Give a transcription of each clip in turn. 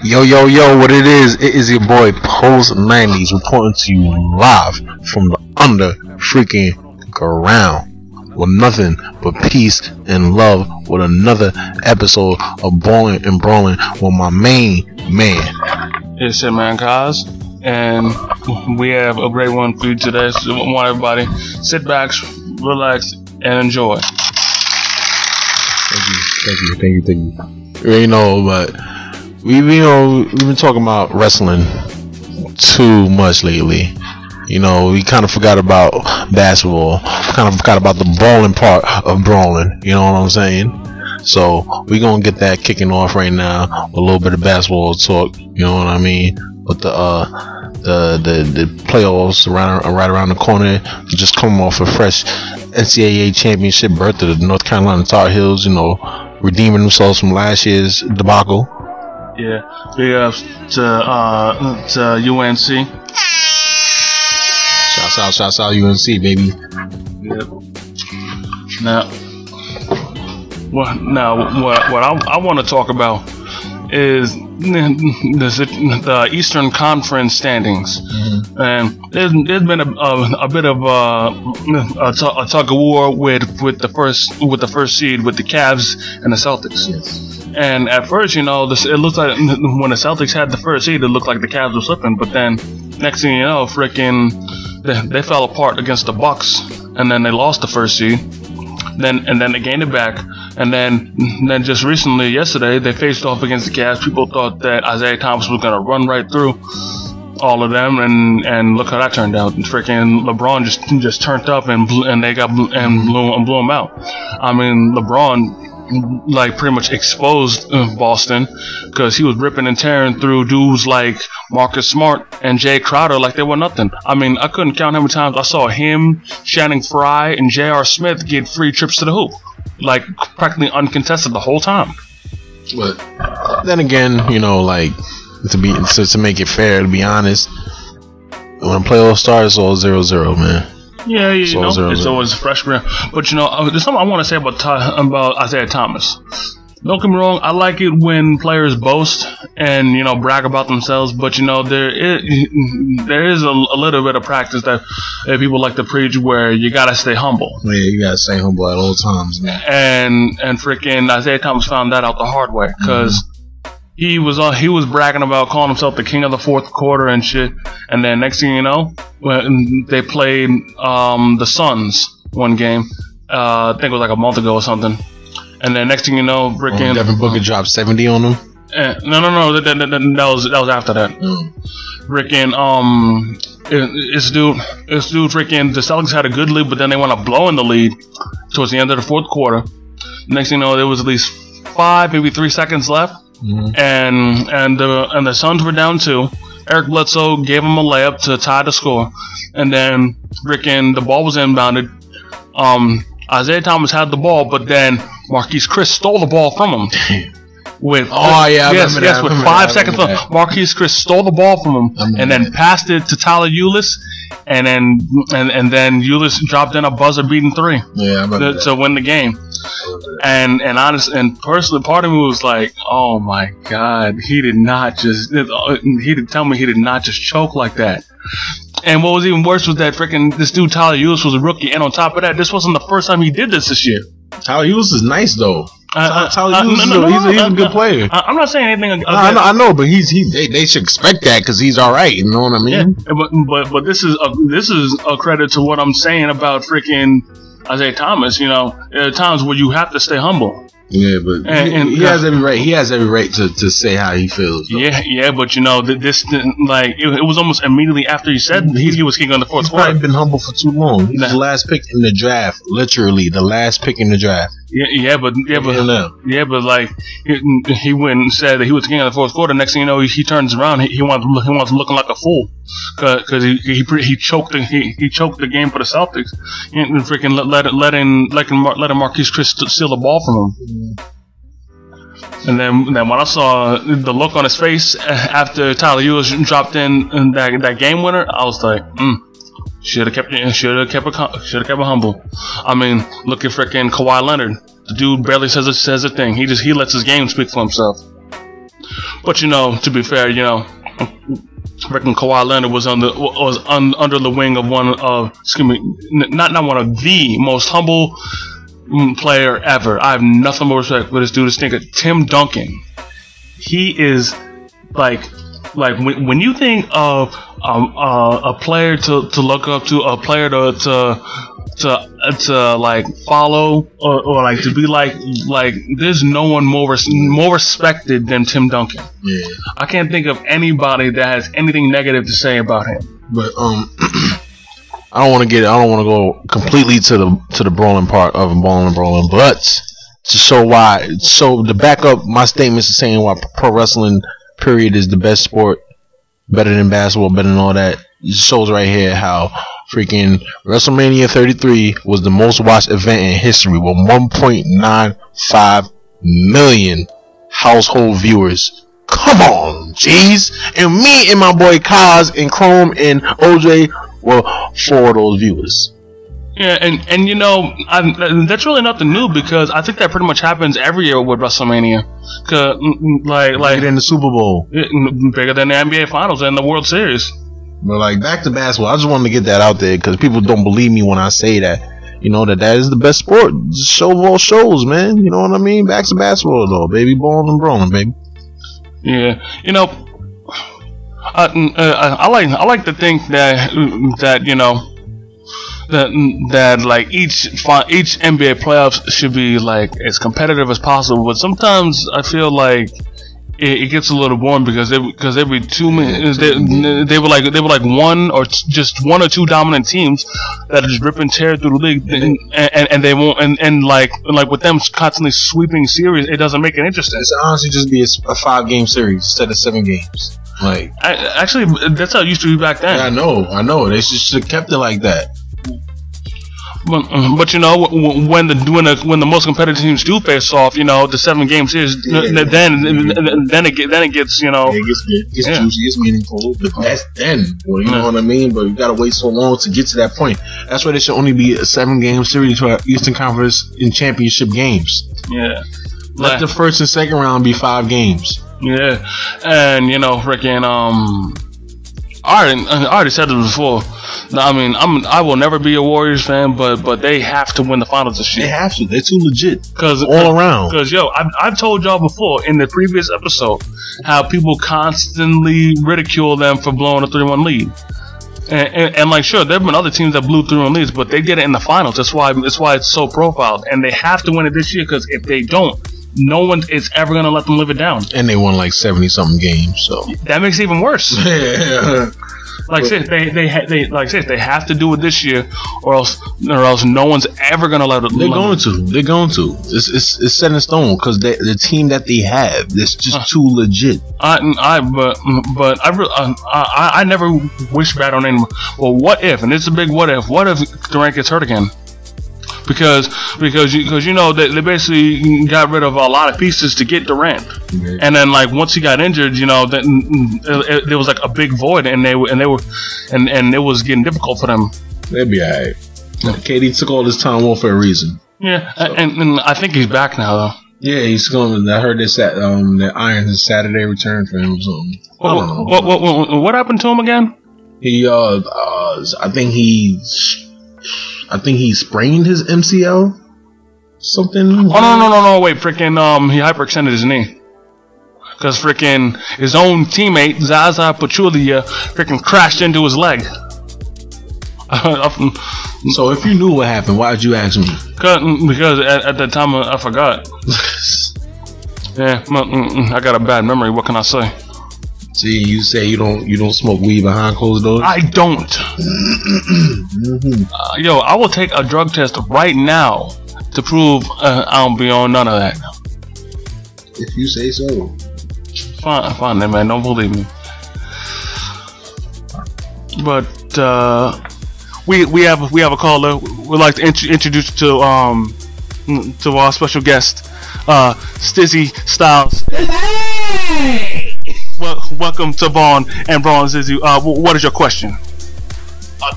Yo, what it is your boy Post 90s reporting to you live from the under freaking ground with nothing but peace and love with another episode of Ballin N Brawlin with my main man. It's your man Kaz, and we have a great one for you today. So I want everybody sit back, relax, and enjoy. Thank you. You know, but we've been talking about wrestling too much lately. You know, we kind of forgot about basketball, kind of forgot about the ballin' part of brawling. You know what I'm saying? So we gonna get that kicking off right now. A little bit of basketball talk. You know what I mean? But the playoffs right around the corner. Just coming off a fresh NCAA championship berth of the North Carolina Tar Heels. You know, redeeming themselves from last year's debacle. Yeah, big ups to UNC. Shouts out UNC, baby. Yep. Now what I want to talk about is the Eastern Conference standings, and there's been a bit of a tug of war with the first seed, with the Cavs and the Celtics. Yes. And at first, you know, it looked like when the Celtics had the first seed, it looked like the Cavs were slipping. But then, next thing you know, they fell apart against the Bucks, and then they lost the first seed. Then they gained it back, and then just recently, yesterday, they faced off against the Cavs. People thought that Isaiah Thomas was gonna run right through all of them, and look how that turned out. Freaking LeBron just turned up and blew him out. I mean, LeBron like pretty much exposed Boston, because he was ripping and tearing through dudes like Marcus Smart and Jay Crowder like they were nothing. I mean, I couldn't count how many times I saw him, Channing Frye, and J.R. Smith get free trips to the hoop, like practically uncontested the whole time. But then again, you know, like to make it fair, to be honest, when a playoff starts, it's all 0-0, man. Yeah, you know, it's always fresh. But you know, there's something I want to say about Isaiah Thomas. Don't get me wrong, I like it when players boast and, you know, brag about themselves. But you know, there is a little bit of practice that people like to preach, where you gotta stay humble. Yeah, you gotta stay humble at all times, man. And freaking Isaiah Thomas found that out the hard way, because he was bragging about calling himself the king of the fourth quarter and shit. And then next thing you know, when they played the Suns one game, I think it was like a month ago or something. And then next thing you know, Devin Booker dropped 70 on them. No, that was after that. This dude, freaking, the Celtics had a good lead, but then they wound up blowing the lead towards the end of the fourth quarter. Next thing you know, there was at least 5, maybe 3 seconds left. And the Suns were down 2. Eric Bledsoe gave him a layup to tie the score, and then the ball was inbounded. Isaiah Thomas had the ball, but then Marquise Chris stole the ball from him. With 5 seconds left, Marquise Chris stole the ball from him and then passed it to Tyler Ulis, and then Ulis dropped in a buzzer-beating 3 to win the game. And personally, part of me was like, oh my God, he did not just choke like that. And what was even worse was that this dude Tyler Ulis was a rookie, and on top of that, this wasn't the first time he did this year. Tyler Ulis is nice though. Tyler Ulis, he's a good player. I'm not saying anything. I know, but they should expect that, because he's all right. You know what I mean? Yeah, but this is a credit to what I'm saying about freaking Isaiah Thomas. You know, there are times where you have to stay humble. Yeah, but he has every right. He has every right to say how he feels. Though. Yeah, but you know, it was almost immediately after he said he was king on the fourth quarter. He's probably been humble for too long. He's the last pick in the draft, literally the last pick in the draft. But like he went and said that he was king of the fourth quarter. Next thing you know, he turns around. He wants looking like a fool, because he choked the game for the Celtics, and freaking letting Marquise Chris steal the ball from him. And then when I saw the look on his face after Tyler Ulis dropped in that game winner, I was like, should have kept it humble. I mean, look at freaking Kawhi Leonard. The dude barely says a thing. He lets his game speak for himself. But you know, to be fair, you know, freaking Kawhi Leonard was under the wing of one of, excuse me, not one of the most humble player ever. I have nothing more respect for this dude. This nigga Tim Duncan. He is like when you think of a player to look up to, a player to like follow or like to be like there's no one more respected than Tim Duncan. Yeah. I can't think of anybody that has anything negative to say about him. But I don't want to go completely to the brawling part of Ballin N Brawlin, but to show why, so to back up my statements of saying why pro wrestling period is the best sport, better than basketball, better than all that. It shows right here how freaking WrestleMania 33 was the most watched event in history with 1.95 million household viewers. Come on, jeez. And me and my boy Kaz and Chrome and OJ were 4 of those viewers. Yeah, and you know, that's really nothing new because I think that pretty much happens every year with WrestleMania. Cause like bigger than the Super Bowl, bigger than the NBA Finals and the World Series. But like back to basketball, I just wanted to get that out there because people don't believe me when I say that. You know that is the best sport. Just show of all shows, man. You know what I mean? Back to basketball though, baby. Ballin N Brawlin, baby. Yeah, you know, I like to think that you know. That like each NBA playoffs should be like as competitive as possible, but sometimes I feel like it gets a little boring because every 2 minutes they were like one or one or two dominant teams that are just rip and tear through the league, and they won't and like with them constantly sweeping series, it doesn't make it interesting. It's honestly just be a 5-game series instead of 7 games. Like actually, that's how it used to be back then. Yeah, I know. They should have kept it like that. But you know, when the most competitive teams do face off, you know, the 7-game series, then it gets, you know, it gets juicy, it's meaningful. But that's then, well, you know what I mean. But you gotta wait so long to get to that point. That's why there should only be a 7-game series for Eastern Conference in championship games. Yeah, let the first and second round be 5 games. Yeah, and you know, freaking I already said it before. I mean, I will never be a Warriors fan, but they have to win the finals this year. They have to. They're too legit. All around. Because yo, I've told y'all before in the previous episode how people constantly ridicule them for blowing a 3-1 lead. And like, sure, there have been other teams that blew 3-1 leads, but they did it in the finals. That's why it's so profiled, and they have to win it this year. Because if they don't, no one is ever gonna let them live it down. And they won like 70-something games, so that makes it even worse. Yeah. Like they have to do it this year, or else no one's ever gonna let it. They're going to. It's set in stone because the team that they have is just too legit. I never wish bad on anyone. Well, what if? And it's a big what if. What if Durant gets hurt again? Because you know they basically got rid of a lot of pieces to get Durant, and then like once he got injured, you know, there was like a big void, and it was getting difficult for them. They'd be alright. KD took all this time off for a reason. Yeah, so. and I think he's back now though. Yeah, he's going. I heard that Iron his Saturday return for him. So I don't know. What happened to him again? He I think he sprained his MCL. Something. Oh no! Wait, freaking he hyperextended his knee. Because freaking his own teammate Zaza Pachulia freaking crashed into his leg. So if you knew what happened, why did you ask me? Because at that time I forgot. Yeah, I got a bad memory. What can I say? See, you say you don't smoke weed behind closed doors? I don't. Yo, I will take a drug test right now to prove I don't be on none of that. If you say so. Fine then, man. Don't believe me. But we have a caller. We'd like to introduce to our special guest, Stizzy Styles. Hey! Welcome to Ballin N Brawlin, Zizzy. What is your question?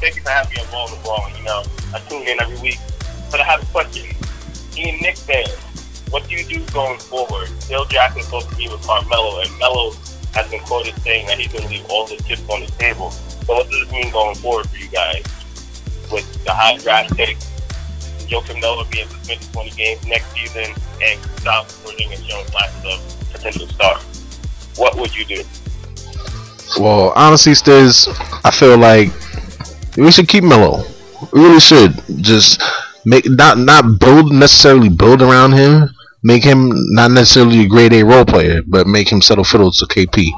Thank you for having me on Ballin N Brawlin. You know, I tune in every week. But I have a question. Me and Nick there, what do you do going forward? Phil Jackson's supposed to be with Carmelo, and Melo has been quoted saying that he's going to leave all the chips on the table. So what does this mean going forward for you guys? With the high draft pick, Joakim Noah being suspended 20 games next season, and Kristaps Porzingis showing flashes of potential star. What would you do? Well, honestly, Stiz, I feel like we should keep Melo. We really should. Just make not necessarily build around him. Make him not necessarily a grade A role player, but make him settle fiddles to KP.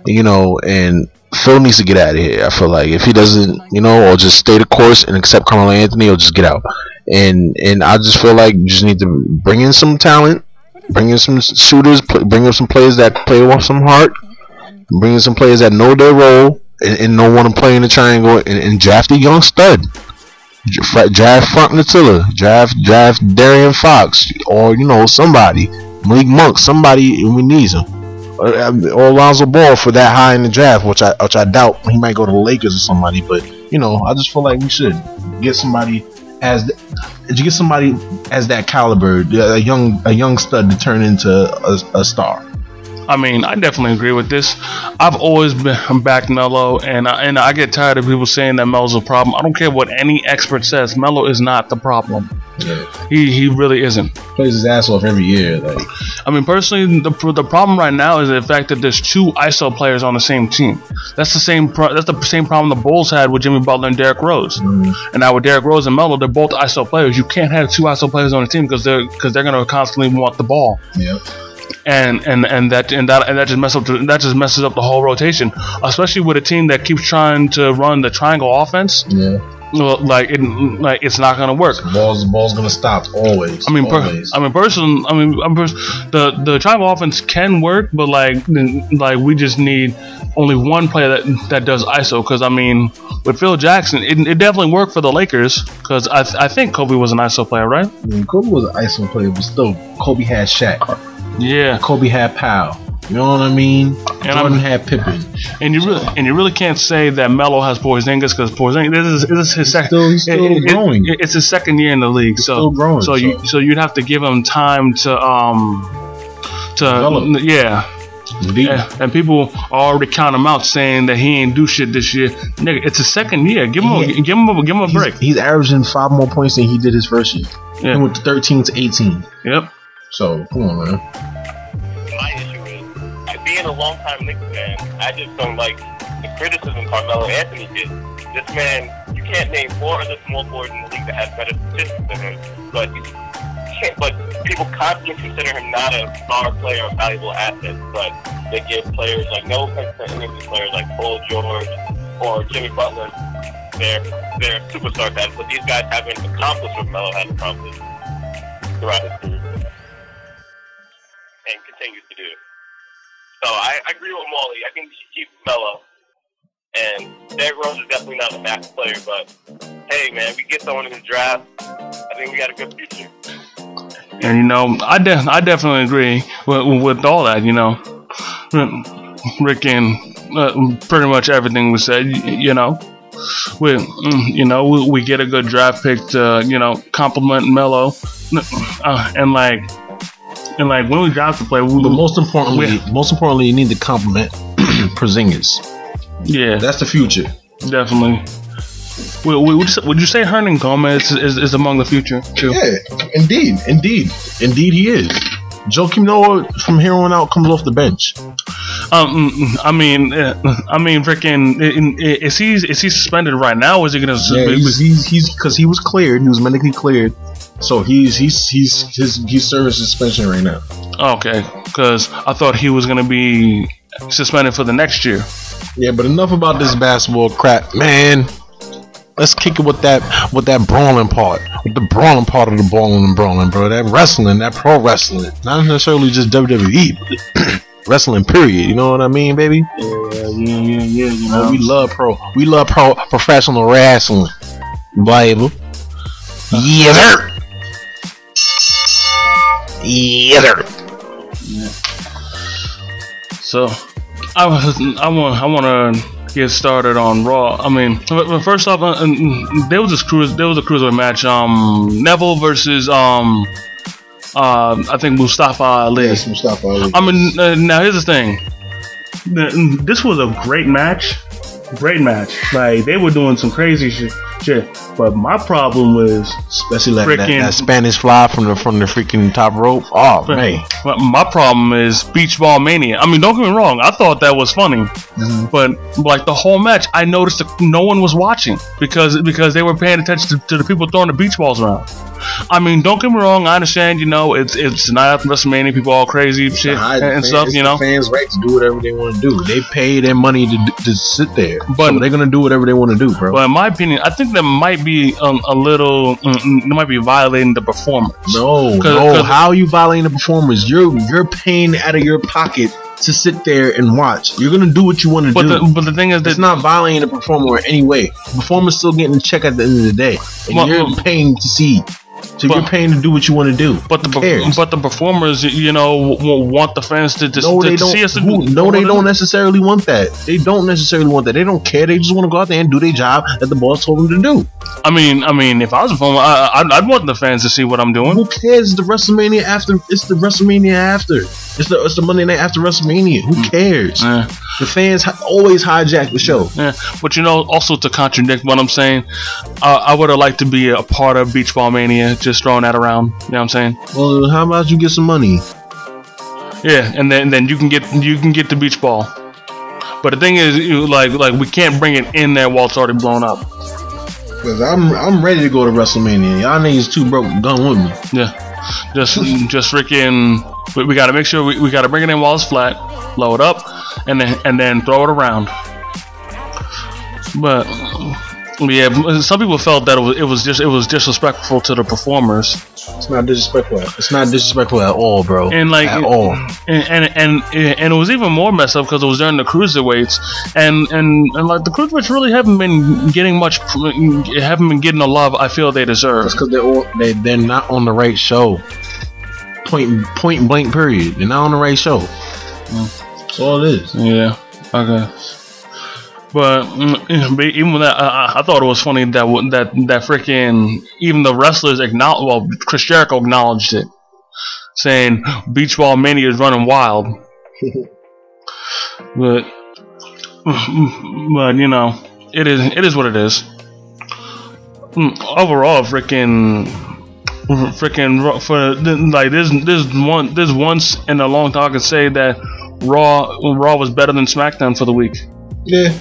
You know, and Phil needs to get out of here. I feel like if he doesn't, you know, or just stay the course and accept Carmelo Anthony, or just get out. And I just feel like you just need to bring in some talent, bring in some shooters, bring in some players that play with some heart, bring in some players that know their role and know want to play in the triangle, and draft a young stud. Draft Frank Ntilikina, draft Darian Fox, or you know, somebody, Malik Monk, somebody. We need him, or Alonzo Ball for that high in the draft, which I doubt. He might go to the Lakers or somebody, but you know, I just feel like we should get somebody as that caliber, a young stud to turn into a star. I mean, I definitely agree with this. I've always been back Melo, and I get tired of people saying that Melo's a problem. I don't care what any expert says. Melo is not the problem. Yeah. He really isn't. Plays his ass off every year. Like, I mean, personally, the problem right now is the fact that there's two ISO players on the same team. That's the same problem the Bulls had with Jimmy Butler and Derrick Rose. And now with Derrick Rose and Melo, they're both ISO players. You can't have two ISO players on the team because they're going to constantly want the ball. Yeah. And that just messes up the whole rotation, especially with a team that keeps trying to run the triangle offense. Yeah. It's not gonna work. Ball's gonna stop always. I mean, the triangle offense can work, but like we just need only one player that does ISO. Because I mean, with Phil Jackson, it definitely worked for the Lakers. Because I think Kobe was an ISO player, right? I mean, Kobe was an ISO player, but still, Kobe had Shaq. Yeah, Kobe had Powell. You know what I mean? Jordan had Pippen. And you really can't say that Melo has Porzingis, because Porzingis this is his second. He's still growing. It's his second year in the league, still growing. So you'd have to give him time to develop. Yeah. Indeed. And people already count him out, saying that he ain't do shit this year. Nigga, it's his second year. Give him a break. He's averaging 5 more points than he did his first year. Yeah. He went to 13 to 18. Yep. So come on, man. My issue is, being a longtime Knicks fan, I just don't like the criticism Carmelo Anthony did. This man, you can't name 4 other small forwards in the league that have better statistics than him, but people constantly consider him not a star player or valuable asset, but they give players like, no offense to any of these players like Paul George or Jimmy Butler, they're superstar status, but these guys haven't accomplished what Melo has accomplished throughout his career and continues to do. So I agree with Molly. I think we should keep Melo. And Derrick Rose is definitely not a max player, but hey, man, we get someone in the draft. I think we got a good future. And you know, I definitely agree with all that. You know, Rick, and pretty much everything we said. You know, we get a good draft pick to complement Melo, and when we draft the player, but most importantly, you need to compliment Porzingis. Yeah, that's the future. Definitely. Would you say Hernan Gomez is among the future too? Yeah, indeed he is. Joakim Noah from here on out comes off the bench. I mean, freaking, is he suspended right now? Or is he gonna? Yeah, he's because he was cleared. He was medically cleared, so he's serving suspension right now. Okay, because I thought he was gonna be suspended for the next year. Yeah, but enough about this basketball crap, man. Let's kick it with that brawling part. With the brawling part of the Ballin N Brawlin, bro. That wrestling, that pro wrestling. Not necessarily just WWE, but wrestling, period. You know what I mean, baby? Yeah. You know, we love professional wrestling. Bible. Yes, sir. Yes, sir. Yeah. So, I want to get started on Raw. I mean, first off, there was a cruiserweight match. Neville versus I think Mustafa Ali. Yes, Mustafa Ali. I mean, now here's the thing. This was a great match. Great match. Like, they were doing some crazy shit. But my problem was, especially like that Spanish fly from the freaking top rope. Oh man. My problem is Beach Ball Mania. I mean, don't get me wrong. I thought that was funny, but like the whole match, I noticed that no one was watching because they were paying attention to the people throwing the beach balls around. I mean, don't get me wrong. I understand. You know, it's the night after WrestleMania. People all crazy shit and stuff. You know, fans' right to do whatever they want to do. They pay their money to sit there, but so they're gonna do whatever they want to do, bro. But in my opinion, I think that might be a little. They might be violating the performers. No. How are you violating the performers? You're paying out of your pocket to sit there and watch. You're gonna do what you want to do. But the thing is that it's not violating the performer in any way. The performer's still getting a check at the end of the day, and you're paying to see. So you're paying to do what you want to do. But the performers, you know, want the fans to see us. No, they don't necessarily want that. They don't necessarily want that. They don't care. They just want to go out there and do their job that the boss told them to do. I mean, if I was a performer, I'd want the fans to see what I'm doing. Who cares? It's the WrestleMania after. It's the WrestleMania after. It's the Monday night after WrestleMania. Who cares? The fans always hijack the show. Yeah, but you know, also to contradict what I'm saying, I would have liked to be a part of Beach Ball Mania, just throwing that around. You know what I'm saying? Well, how about you get some money? Yeah, and then you can get the beach ball. But the thing is, like we can't bring it in there while it's already blown up. Cause I'm ready to go to WrestleMania. Y'all niggas too broke done with me. Yeah, just freaking. We gotta make sure we gotta bring it in while it's flat, blow it up, and then throw it around. But yeah, some people felt that it was disrespectful to the performers. It's not disrespectful. It's not disrespectful at all, bro. And like at all. And it was even more messed up because it was during the cruiserweights, and like the cruiserweights really haven't been getting the love I feel they deserve. That's because they're not on the right show. Point blank period. They're not on the right show. That's all it is. Yeah. Okay. But even with that, I thought it was funny that freaking even the wrestlers acknowledged. Well, Chris Jericho acknowledged it, saying Beach Ball Mania is running wild. but you know, it is what it is. Overall, freaking for like there's once in a long time I can say that Raw was better than SmackDown for the week. Yeah,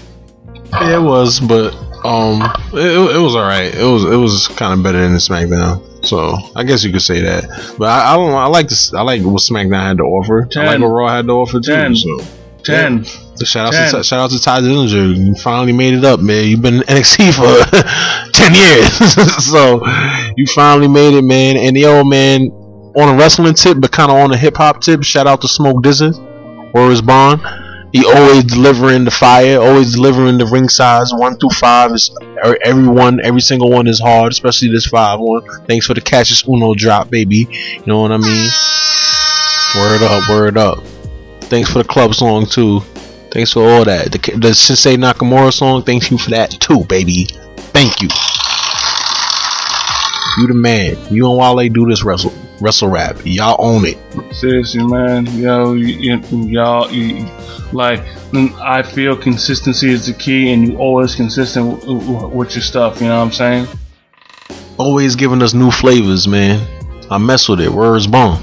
it was, but it was alright. It was kind of better than the SmackDown, so I guess you could say that. But I like what SmackDown had to offer. 10. I like what Raw had to offer too. 10. So 10. Yeah. Shout out to Ty Dillinger. You finally made it up, man. You've been in NXT for 10 years, so you finally made it, man. And yo, man, on a wrestling tip, but kind of on a hip hop tip, shout out to Smoke Dizzy or his Bond. He always delivering the fire, always delivering the ring size 1 through 5. Every single one is hard, especially this 5 one. Thanks for the Cassius Uno drop, baby. You know what I mean? Word up. Thanks for the club song too. Thanks for all that. The Sensei Nakamura song. Thank you for that too, baby. Thank you. You the man. You and Wale do this wrestle rap. Y'all own it. Seriously, man. Yo, y'all. Like, I feel consistency is the key, and you always consistent with your stuff. You know what I'm saying? Always giving us new flavors, man. I mess with it. Words bomb.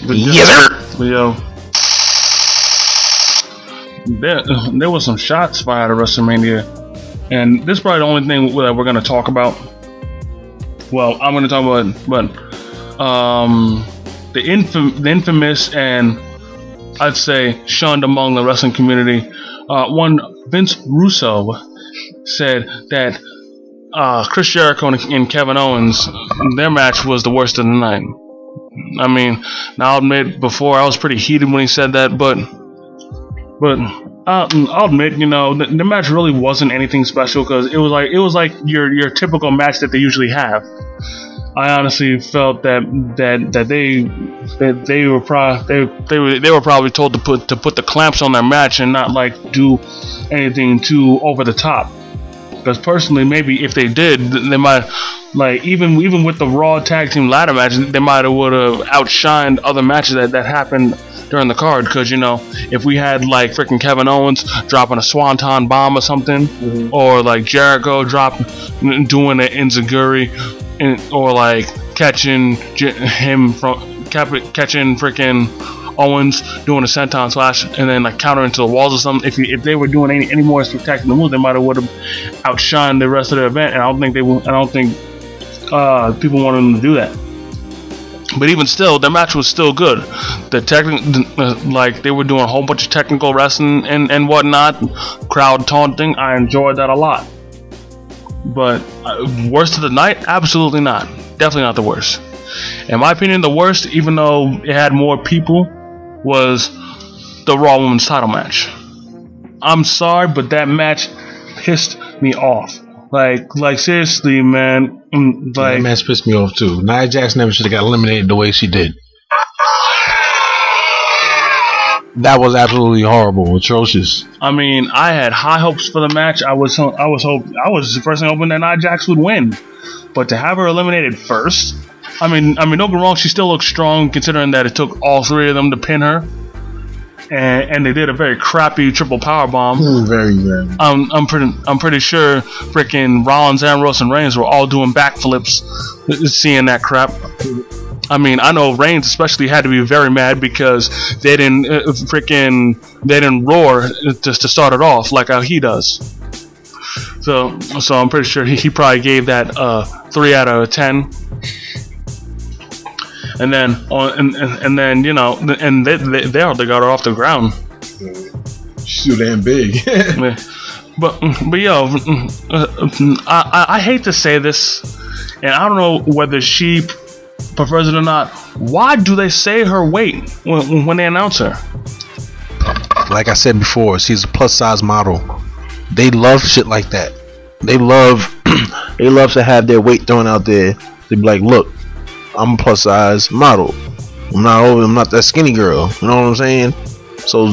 Yes, sir. Yo, there was some shots fired at WrestleMania, and this is probably the only thing that we're gonna talk about. Well, I'm gonna talk about, the infamous and I'd say shunned among the wrestling community. One Vince Russo said that Chris Jericho and Kevin Owens, their match was the worst of the night. I mean, now I'll admit, before I was pretty heated when he said that, but I'll admit, you know, the match really wasn't anything special because it was like your typical match that they usually have. I honestly felt that they were probably told to put the clamps on their match and not like do anything too over the top. Because personally, maybe if they did, they might Like even with the Raw Tag Team Ladder match, they might have would have outshined other matches that happened during the card. Because if we had like freaking Kevin Owens dropping a Swanton Bomb or something, or like Jericho doing an Enziguri, or like catching freaking Owens doing a senton slash and then like counter into the walls or something. If they were doing any more spectacular moves, they might have would have outshined the rest of the event. And I don't think people wanted them to do that. But even still, their match was still good. Like they were doing a whole bunch of technical wrestling and whatnot, crowd taunting. I enjoyed that a lot. But worst of the night, absolutely not. Definitely not the worst. In my opinion, the worst, even though it had more people, was the Raw Women's title match. I'm sorry, but that match pissed me off. Like seriously, man. That match pissed me off too. Nia Jax never should have got eliminated the way she did. That was absolutely horrible, atrocious. I mean, I had high hopes for the match. I was personally hoping that Nia Jax would win, but to have her eliminated first. I mean, don't get me wrong. She still looks strong, considering that it took all three of them to pin her, and they did a very crappy triple power bomb. Very, very. I'm pretty sure freaking Rollins, Ambrose, and Reigns were all doing backflips, seeing that crap. I mean, I know Reigns especially had to be very mad because they didn't roar just to start it off like how he does. So I'm pretty sure he probably gave that 3 out of 10. And then they hardly got her off the ground. She's too damn big. but yo, I hate to say this, and I don't know whether she prefers it or not. Why do they say her weight when they announce her? Like I said before, she's a plus size model. They love shit like that. They love to have their weight thrown out there. They be like, look, I'm a plus size model. I'm not that skinny girl. You know what I'm saying? So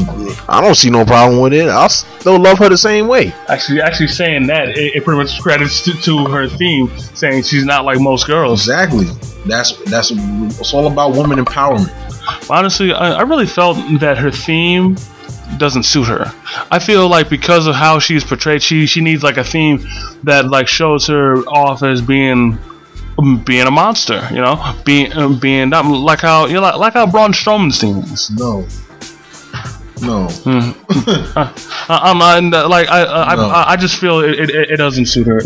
I don't see no problem with it. I'll still love her the same way. Actually saying that, it pretty much credits to her theme, saying she's not like most girls. Exactly. That's it's all about woman empowerment. Honestly, I really felt that her theme doesn't suit her. I feel like because of how she's portrayed, she needs like a theme that like shows her off as being a monster, being not like how like how Braun Strowman's theme is. No. I'm not like I just feel it doesn't suit her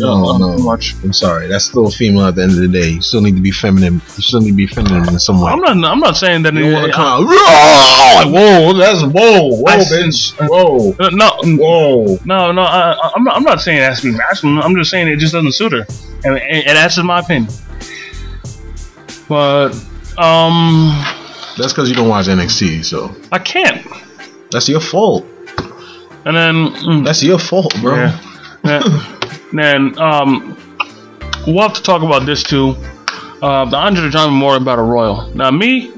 much. I'm sorry. That's still a female at the end of the day. You still need to be feminine. You still need to be feminine in some way. I'm not saying that. You want to come whoa, that's whoa, bitch, whoa, no. I'm not saying it has to be masculine. I'm just saying it just doesn't suit her, and that's just my opinion. But that's because you don't watch NXT, so I can't. That's your fault. And then that's your fault, bro. Yeah. Then we'll have to talk about this too. The Andre the Giant Memorial Battle Royal. Now me,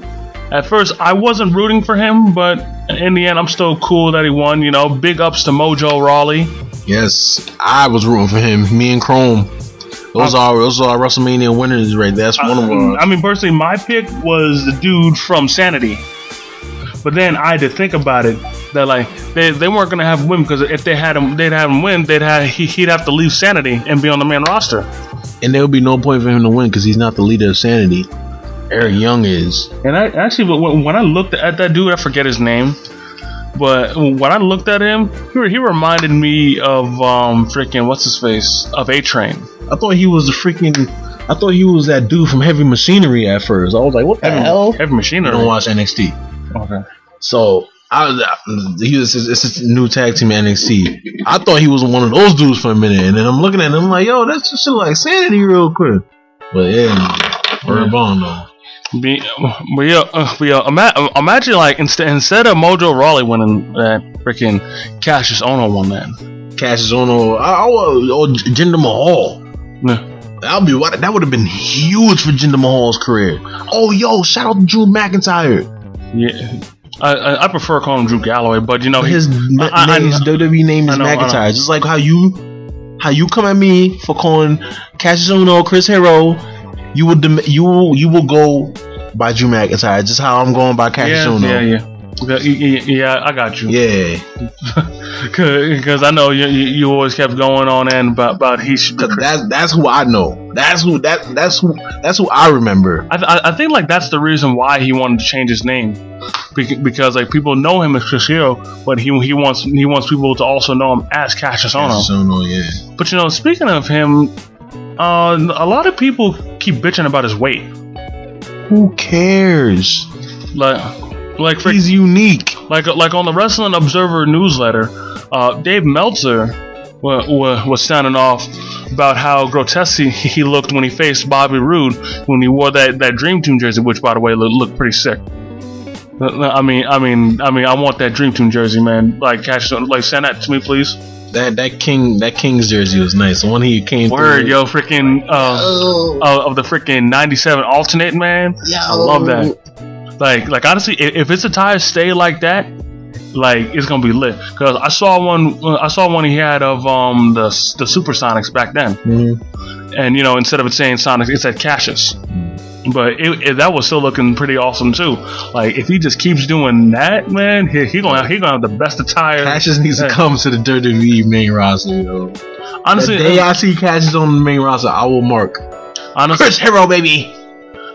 at first I wasn't rooting for him, but in the end I'm still cool that he won. Big ups to Mojo Rawley. Yes, I was rooting for him. Me and Chrome. Those are WrestleMania winners right there. That's one of them. I mean, personally, my pick was the dude from Sanity. But then I had to think about it that like they weren't gonna have him win, because if they'd have him win, he'd have to leave Sanity and be on the main roster. And there would be no point for him to win because he's not the leader of Sanity. Eric Young is. And I actually, when I looked at that dude, I forget his name, but when I looked at him, he reminded me of freaking what's his face of A-Train. I thought he was that dude from Heavy Machinery at first. I was like, what the hell? Heavy Machinery. I don't watch NXT. Okay. So it's a new tag team at NXT. I thought he was one of those dudes for a minute, and then I'm looking at him like, yo, that's just shit like Sanity real quick. But yeah, Bird Bond though. Imagine like instead of Mojo Rawley winning, freaking Cassius Ohno won that. Cassius Ohno, or Jinder Mahal. Yeah. That would have been huge for Jinder Mahal's career. Oh, yo, shout out to Drew McIntyre. Yeah, I prefer calling him Drew Galloway, but his WWE name is McIntyre. Just like how you how you come at me for calling Cassius Ohno Chris Hero, you will go by Drew McIntyre. Just how I'm going by Cassius Ohno. Yeah, I got you. Yeah, because I know you always kept going on and about he should. That's who I know. That's who I remember. I think like that's the reason why he wanted to change his name, because like people know him as Chris Hero, but he wants people to also know him as Cassius Ohno. Cassius Ohno, yeah. But you know, speaking of him, a lot of people keep bitching about his weight. Who cares? Like he's unique. Like on the Wrestling Observer newsletter, Dave Meltzer was sounding off about how grotesque he looked when he faced Bobby Roode when he wore that Dream Team jersey, which by the way looked pretty sick. I mean, I want that Dream Team jersey, man. Like, send that to me, please. That King's jersey was nice. The one he came through. Yo, freaking of the freaking '97 alternate, man. Yo. I love that. Like honestly, if its attires stay like that, like it's gonna be lit. Cause I saw one he had of the Supersonics back then, and you know, instead of it saying Sonics, it said Cassius. But that was still looking pretty awesome too. Like if he just keeps doing that, man, he gonna have the best attire. Cassius needs to come to the WWE main roster, yo. Honestly, the day I see Cassius on the main roster, I will mark. Honestly, Chris Hero, baby.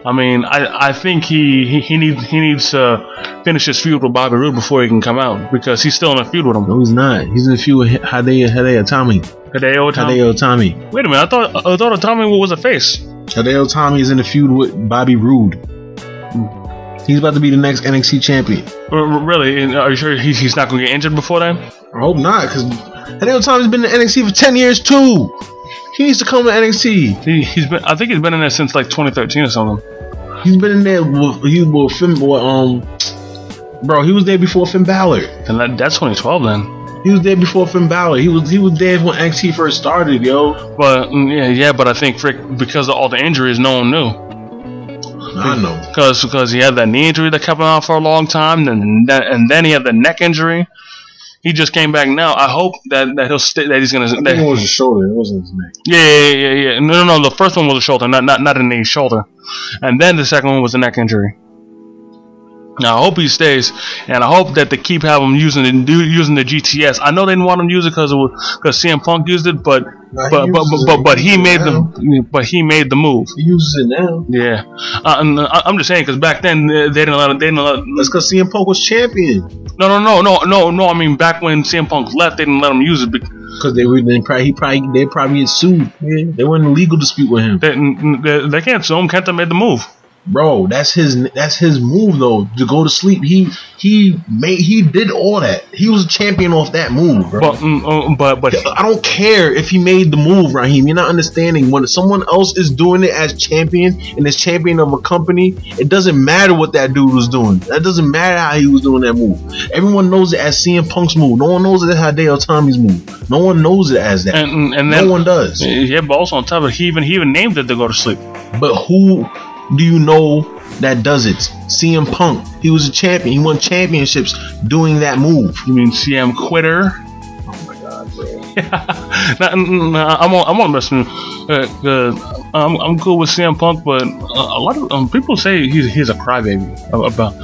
I mean, I think he needs to finish his feud with Bobby Roode before he can come out, because he's still in a feud with him. No, he's not. He's in a feud with Hideo Itami. Hideo Itami. Wait a minute, I thought Itami was a face. Hideo Itami is in a feud with Bobby Roode. He's about to be the next NXT champion. Really? Are you sure he's not going to get injured before then? I hope not, because Hideo Itami's been in NXT for 10 years too. He needs to come to NXT. I think he's been in there since like 2013 or something. He's been in there with Finn. Bro, he was there before Finn Balor. And that's 2012 then. He was there before Finn Balor. He was there when NXT first started, yo. But but I think because of all the injuries, no one knew. I know. Because he had that knee injury that kept him out for a long time, and then he had the neck injury. He just came back now. I hope that he'll stay. That he's gonna. I think it was his shoulder. It wasn't his neck. Yeah. No. The first one was a shoulder, not a knee, shoulder, and then the second one was a neck injury. Now I hope he stays, and I hope that they keep having him using the GTS. I know they didn't want him to use it because CM Punk used it, but he made the move. He uses it now. Yeah, I'm just saying because back then they didn't let. That's because CM Punk was champion. No. I mean back when CM Punk left, they didn't let him use it because they probably get sued. Yeah. They were in a legal dispute with him. They can't sue him. Kenta made the move. Bro, that's his move though, to go to sleep. He did all that. He was a champion off that move, bro. But I don't care if he made the move, Raheem. You're not understanding. When someone else is doing it as champion and is champion of a company, it doesn't matter what that dude was doing. That doesn't matter how he was doing that move. Everyone knows it as CM Punk's move. No one knows it as Hideo Itami's move. No one knows it as that. And then, no one does. Yeah, but also on top of it, he even named it to go to sleep. But who do you know that does it? CM Punk. He was a champion. He won championships doing that move. You mean CM Quitter? Oh my god, bro. I'm on messing. I'm cool with CM Punk, but a lot of people say he's a crybaby about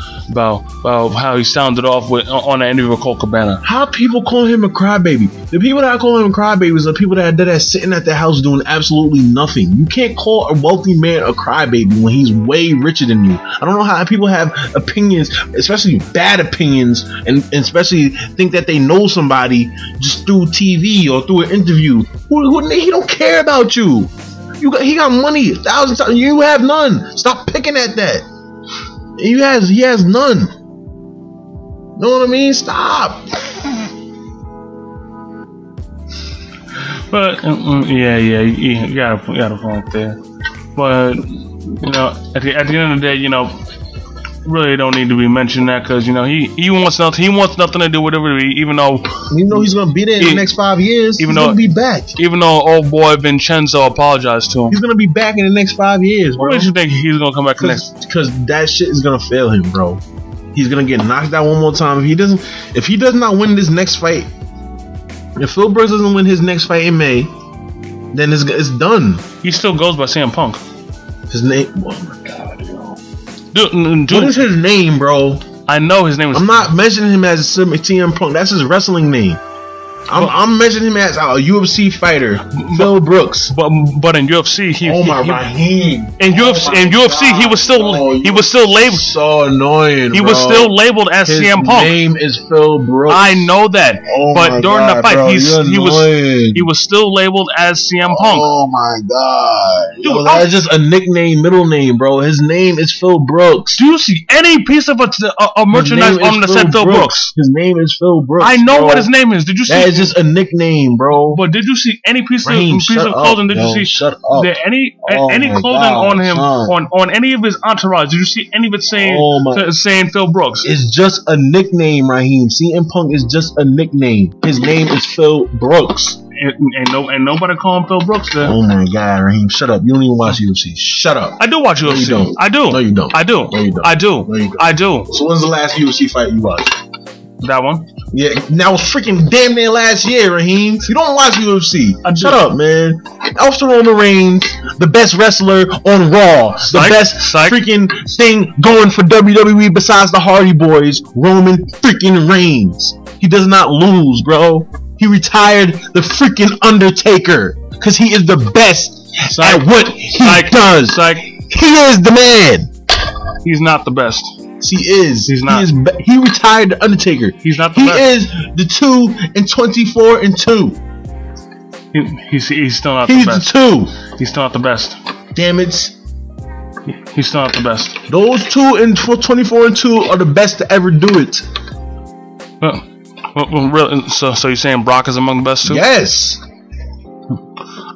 how he sounded off on the interview with Colt Cabana. How people call him a crybaby? The people that call him crybabies are people that are sitting at their house doing absolutely nothing. You can't call a wealthy man a crybaby when he's way richer than you. I don't know how people have opinions, especially bad opinions, and especially think that they know somebody just through TV or through an interview. He don't care about you. He got money, thousands. You have none. Stop picking at that. He has none. Know what I mean? Stop. But you got a point there. But you know, at the end of the day, really don't need to be mentioning that because he wants nothing. He wants nothing to do with it. Even though he's gonna be there in the next 5 years. He's gonna be back. Even though old boy Vincenzo apologized to him, he's gonna be back in the next 5 years. What makes you think he's gonna come back next? Because that shit is gonna fail him, bro. He's gonna get knocked out one more time if he does not win this next fight. If Phil Brooks doesn't win his next fight in May, then it's done. He still goes by CM Punk. His name. Oh my god, yo. Dude, what is his name, bro? I know his name is. I'm not mentioning him as CM Punk. That's his wrestling name. I'm mentioning him as a UFC fighter, Phil Brooks. But in UFC, Raheem. In UFC, he was still labeled. So annoying. He was still labeled as CM Punk. His name is Phil Brooks. I know that. But during the fight, bro, he was still labeled as CM Punk. Oh my god. Dude, that's just a nickname, middle name, bro. His name is Phil Brooks. Do you see any piece of a merchandise on the set Phil Brooks? His name is Phil Brooks. I know what his name is. Did you see? It's just a nickname, bro. But did you see any piece of clothing? Did you see? Shut up. Any clothing on him on any of his entourage? Did you see any of it saying Phil Brooks? It's just a nickname, Raheem. CM Punk is just a nickname. His name is Phil Brooks. And nobody call him Phil Brooks then. Oh my god, Raheem, shut up. You don't even watch UFC. Shut up. I do watch UFC. No, you don't. I do. No, you don't. I do. No, you don't. I do. No, you don't. I do. So when's the last UFC fight you watched? That one? Yeah, that was freaking damn near last year, Raheem. You don't watch UFC. Shut up, man. After Roman Reigns, the best wrestler on Raw, the best freaking thing going for WWE besides the Hardy Boys, Roman freaking Reigns. He does not lose, bro. He retired the freaking Undertaker because he is the best at what he does. He is the man. He's not the best. He is. He's not. He retired the Undertaker. He's not the best. He is the 2 and 24 and 2. He's still not the best. He's the 2. He's still not the best. Damn it. He's still not the best. Those 2 and 24 and 2 are the best to ever do it. So you're saying Brock is among the best too? Yes.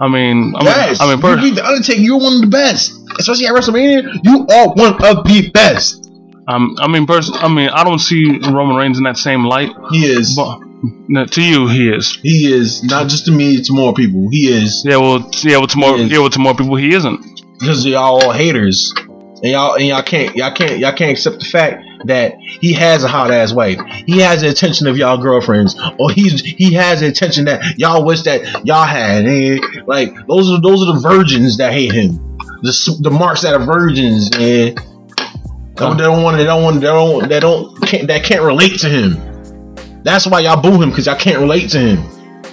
Yes. You beat the Undertaker. You're one of the best, especially at WrestleMania. You are one of the best. I don't see Roman Reigns in that same light. He is. But to you, he is. He is. Not just to me, to more people. He is. To more people, he isn't. Because y'all all haters, and y'all can't accept the fact that he has a hot ass wife. He has the attention of y'all girlfriends, or he has the attention that y'all wish that y'all had. And like those are the virgins that hate him. The marks that are virgins, and that can't relate to him. That's why y'all boo him, because y'all can't relate to him.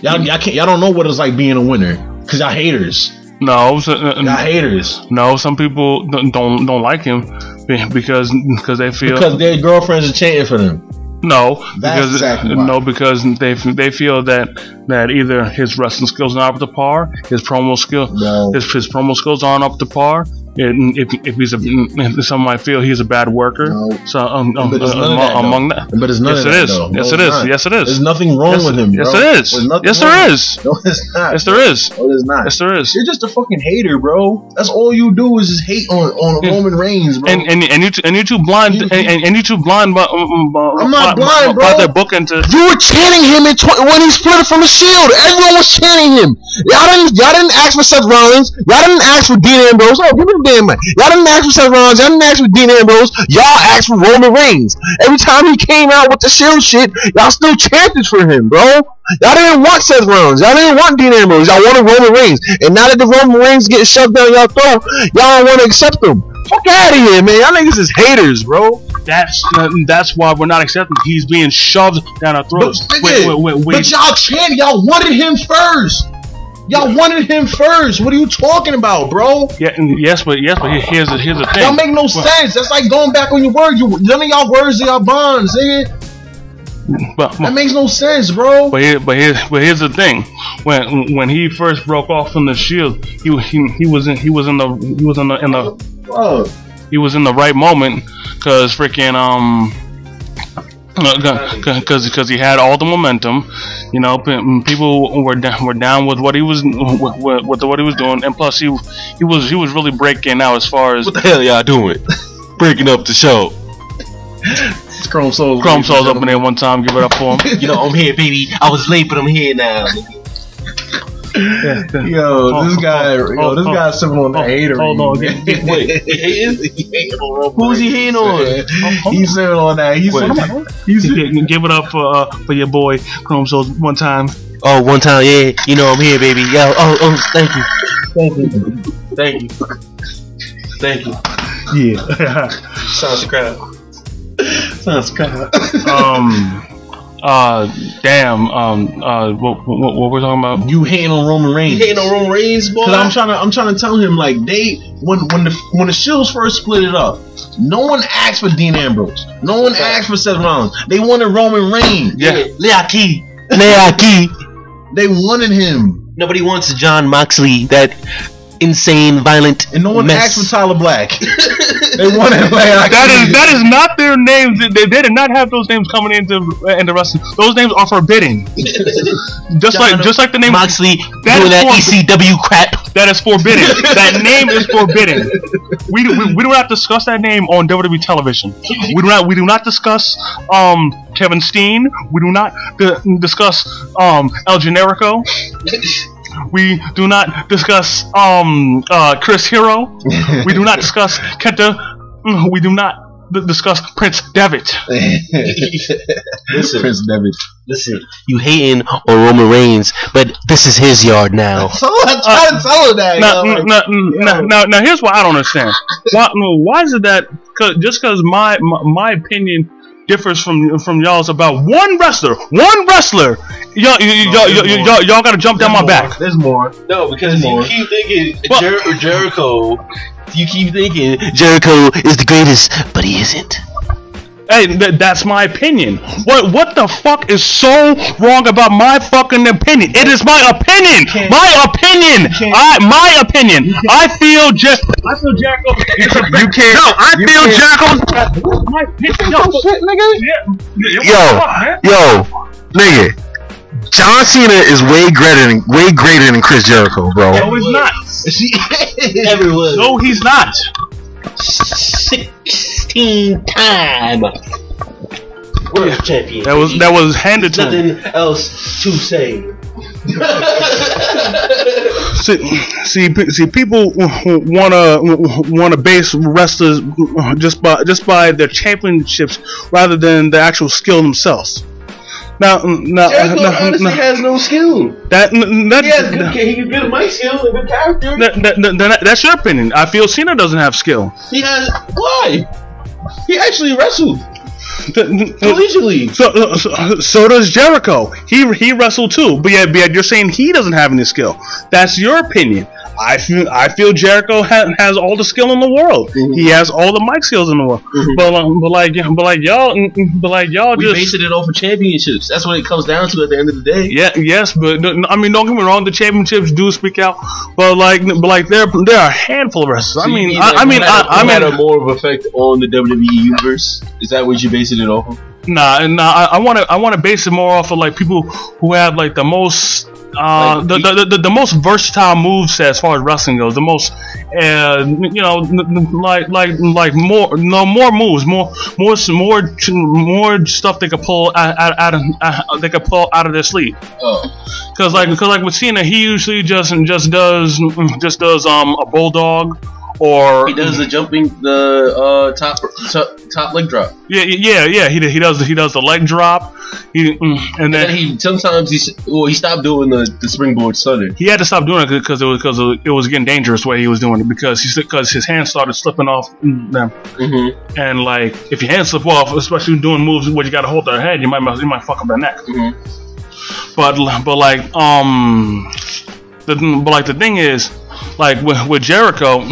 Y'all don't know what it's like being a winner, because y'all haters. No, y'all haters. No, some people don't like him because they feel their girlfriends are chanting for them. No, because they feel that either his wrestling skills aren't up to par, his promo skills aren't up to par. If some might feel he's a bad worker, so among that, but it's none of that, though. Yes, it is. There's nothing wrong with him, bro. Yes, it is. Yes, there is. No, it's not. Yes, there is. No, it is not. Yes, there is. You're just a fucking hater, bro. That's all you do is just hate on Roman Reigns, bro. And you too blind. And you too blind. But I'm not blind, bro. By their book into you were chanting him when he split from the Shield. Everyone was chanting him. Y'all didn't ask for Seth Rollins. Y'all didn't ask for Dean Ambrose. Oh, give me the damn mic. Y'all didn't ask for Seth Rollins. Y'all didn't ask for Dean Ambrose. Y'all asked for Roman Reigns. Every time he came out with the Shield shit, y'all still chanted for him, bro. Y'all didn't want Seth Rollins. Y'all didn't want Dean Ambrose. Y'all wanted Roman Reigns. And now that the Roman Reigns getting shoved down y'all throat, y'all don't want to accept them. Fuck out of here, man. Y'all niggas is haters, bro. That's why we're not accepting. He's being shoved down our throats. But y'all chanted. Y'all wanted him first. Y'all wanted him first. What are you talking about, bro? Yes, but here's the thing. Y'all make no sense. That's like going back on your word. None of y'all words are y'all bonds, nigga. That makes no sense, bro. But here's the thing. When he first broke off from the Shield, he was in the right moment, because freaking because he had all the momentum, you know. People were down with what he was doing, and plus he was really breaking out as far as what the hell y'all doing, breaking up the show. Chrome Soul's up in there one time. Give it up for him. You know, I'm here, baby. I was late, but I'm here now. This guy's sipping on the hater. Hold on, wait, who's he hating on? He's sipping on that. He's give it up for your boy Chrome Souls one time. Oh, one time, yeah, you know I'm here, baby. Yo, oh, thank you. Yeah. Sounds crowd. Damn. What we're talking about? You hating on Roman Reigns? You hating on Roman Reigns, boy? Cause I'm trying to tell him like when the Shields first split it up, no one asked for Dean Ambrose, no one asked for Seth Rollins. They wanted Roman Reigns. Yeah. Leaki. They wanted him. Nobody wants John Moxley, that insane, violent, and no one mess. asked for Tyler Black. They wanted that is not their names. They did not have those names coming into wrestling. Those names are forbidden. just like the name Moxley doing that ECW crap. That is forbidden. That name is forbidden. We do not discuss that name on WWE television. We do not discuss Kevin Steen. We do not discuss El Generico. We do not discuss Chris Hero. We do not discuss Kenta. We do not discuss Prince Devitt. Listen, Prince Devitt. Listen, you hating on Roman Reigns, but this is his yard now. So I try to tell her that. Now, here's what I don't understand. Why is it that just because my opinion differs from y'all's about one wrestler, y'all gotta jump down my back. There's more. No, because you keep thinking Jericho. You keep thinking Jericho is the greatest, but he isn't. Hey, that's my opinion. What the fuck is so wrong about my fucking opinion? It is my opinion. My opinion. My opinion. I feel Jericho. You can't. No, I feel Jericho. Yo, nigga. John Cena is way greater than Chris Jericho, bro. No, he's not. Everyone. No, he's not. 16-time world champion. That was handed to him. Nothing else to say. See, people wanna base wrestlers just by their championships rather than the actual skill themselves. Now, Jericho honestly has no skill. He can get a mic skill and good character. That's your opinion. I feel Cena doesn't have skill. He has why? He actually wrestled collegially. So does Jericho. He wrestled too, but yet you're saying he doesn't have any skill. That's your opinion. I feel Jericho has all the skill in the world. Mm-hmm. He has all the mic skills in the world. Mm-hmm. But like y'all we basing it off of championships. That's what it comes down to at the end of the day. Yeah, yes, but I mean, don't get me wrong. The championships do speak out, but like there are a handful of wrestlers. So I mean, had a more of effect on the WWE universe. Is that what you're basing it off of? Nah. I want to base it more off of like people who have like the most. The most versatile moves as far as wrestling goes, the most more moves, more stuff they could pull out of their sleeve. Because like with Cena, he usually just does a bulldog. Or he does the top leg drop. Yeah. He does the leg drop. And then he stopped doing the springboard stunner. He had to stop doing it because it was getting dangerous the way he was doing it because his hands started slipping off them. Mm-hmm. And like if your hands slip off, especially doing moves where you got to hold their head, you might fuck up their neck. Mm-hmm. But the thing is. Like with Jericho,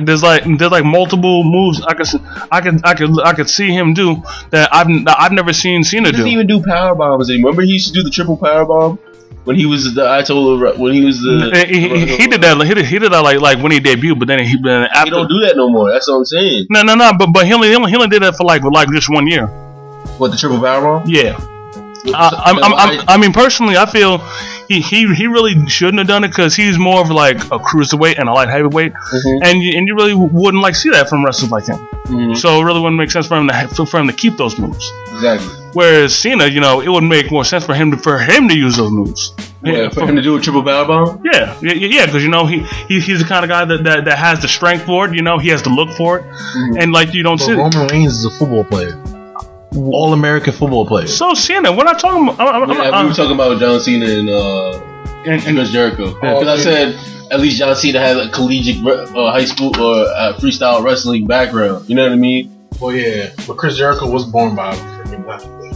there's like multiple moves I could see him do that I've never seen Cena do. He doesn't even do power bombs anymore. Remember he used to do the triple power bomb when he was he did that like when he debuted, but then after he don't do that no more. That's what I'm saying. No, but he only did that for like just 1 year. What, the triple power bomb? Yeah. I mean, personally, I feel he really shouldn't have done it because he's more of like a cruiserweight and a light heavyweight, mm-hmm. and you really wouldn't like see that from wrestlers like him. Mm-hmm. So it really wouldn't make sense for him to keep those moves. Exactly. Whereas Cena, it would make more sense for him to use those moves. Yeah, for him to do a triple power bomb. Yeah, because he's the kind of guy that has the strength for it. He has to look for it, mm-hmm. and like you don't see. Roman Reigns is a football player. All-American football player. So Cena, we're not talking about. we were talking about John Cena and Chris Jericho. Because I said at least John Cena has a collegiate high school or freestyle wrestling background. You know what I mean? Well, yeah, but Chris Jericho was born by a freaking black player.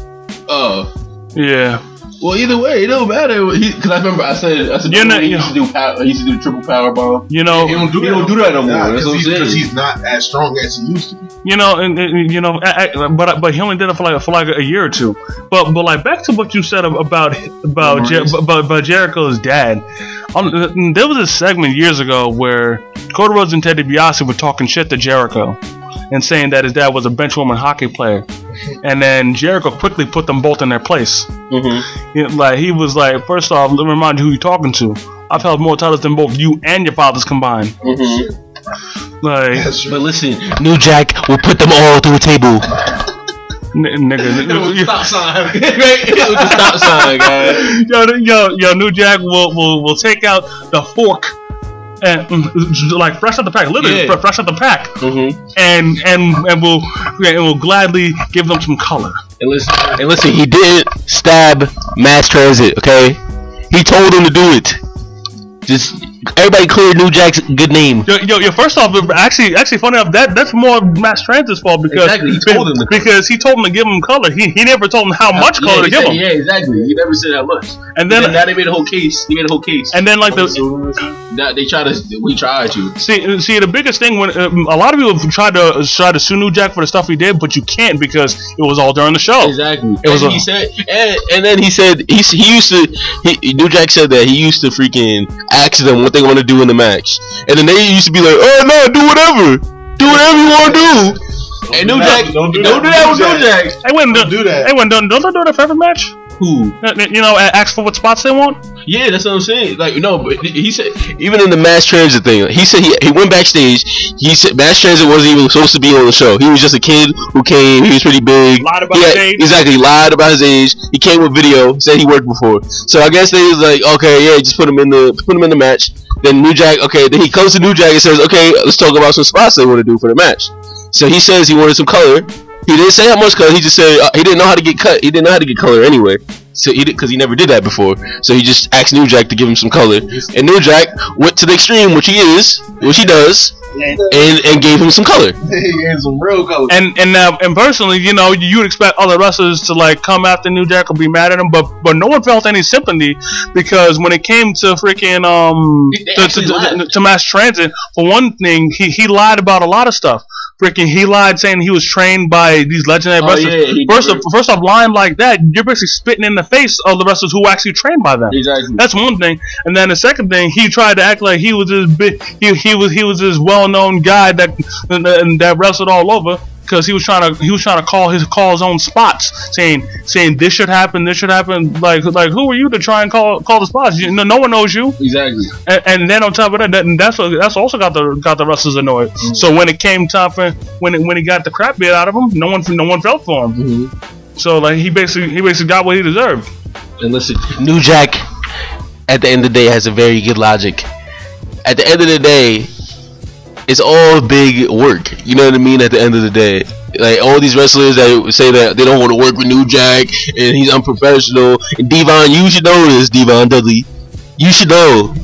Oh, yeah. Well, either way, it don't matter. Because I remember I said he used to do triple power bomb. You know, he don't do that no more. Because he's not as strong as he used to be. You know, and you know, but he only did it for like a year or two. But like back to what you said about Jericho's dad. There was a segment years ago where Cody Rhodes and Ted DiBiase were talking shit to Jericho and saying that his dad was a benchwarmer hockey player. And then Jericho quickly put them both in their place. Like he was like, first off, let me remind you who you're talking to. I've held more titles than both you and your fathers combined. Like, but listen, New Jack will put them all through a table. Nigga, stop sign. With the stop sign, guys. Yo, New Jack will take out the fork. And like fresh out the pack, literally fresh out the pack, and we'll gladly give them some color. And listen, he didn't stab mass transit. Okay, he told him to do it. Just everybody clear New Jack's good name. Yo, first off, actually, funny enough, that's more mass transit's fault because he told him to give him color. He never told him how much color to give him. Yeah, exactly. He never said how much. And then now they made a whole case. And then like we tried to. See, the biggest thing when a lot of people have tried to sue New Jack for the stuff he did, but you can't because it was all during the show. Exactly. He said, and then he said New Jack said that he used to freaking ask them what they want to do in the match, and then they used to be like, "Oh no, do whatever you want to do." And New Jack, don't do that with New Jack. Don't do that. Don't they do that for every match? Who? You know, ask for what spots they want. Yeah, that's what I'm saying. Like, no, but he said even in the mass transit thing, he said he went backstage. He said mass transit wasn't even supposed to be on the show. He was just a kid who came. He was pretty big. Lied about his age. Exactly, lied about his age. He came with video. Said he worked before. So I guess they was like, okay, yeah, just put him in the match. Then New Jack, okay, then he comes to New Jack and says, okay, let's talk about some spots they want to do for the match. So he says he wanted some color. He didn't say how much color. He just said he didn't know how to get cut. He didn't know how to get color anyway. So because he never did that before. So he just asked New Jack to give him some color. And New Jack went to the extreme, which he does, and gave him some color. He gave some real color. And personally, you know, you would expect other wrestlers to like come after New Jack or be mad at him, but no one felt any sympathy because when it came to freaking to mass transit, for one thing, he lied about a lot of stuff. He lied saying he was trained by these legendary wrestlers. Yeah, first off, lying like that, you're basically spitting in the face of the wrestlers who actually trained by them. Exactly. That's one thing. And then the second thing, he tried to act like he was this big, he was this well-known guy that wrestled all over. Because he was trying to call his own spots, saying this should happen. Like who are you to try and call the spots? No one knows you. Exactly. And then on top of that, that's also got the wrestlers annoyed. Mm-hmm. So when it came time for when he got the crap beat out of him, no one felt for him. Mm-hmm. So like he basically got what he deserved. And listen, New Jack, at the end of the day, has a very good logic. At the end of the day, it's all big work, you know what I mean? At the end of the day, like all these wrestlers that say that they don't want to work with New Jack and he's unprofessional. And Devon, you should know this, Devon Dudley. You should know.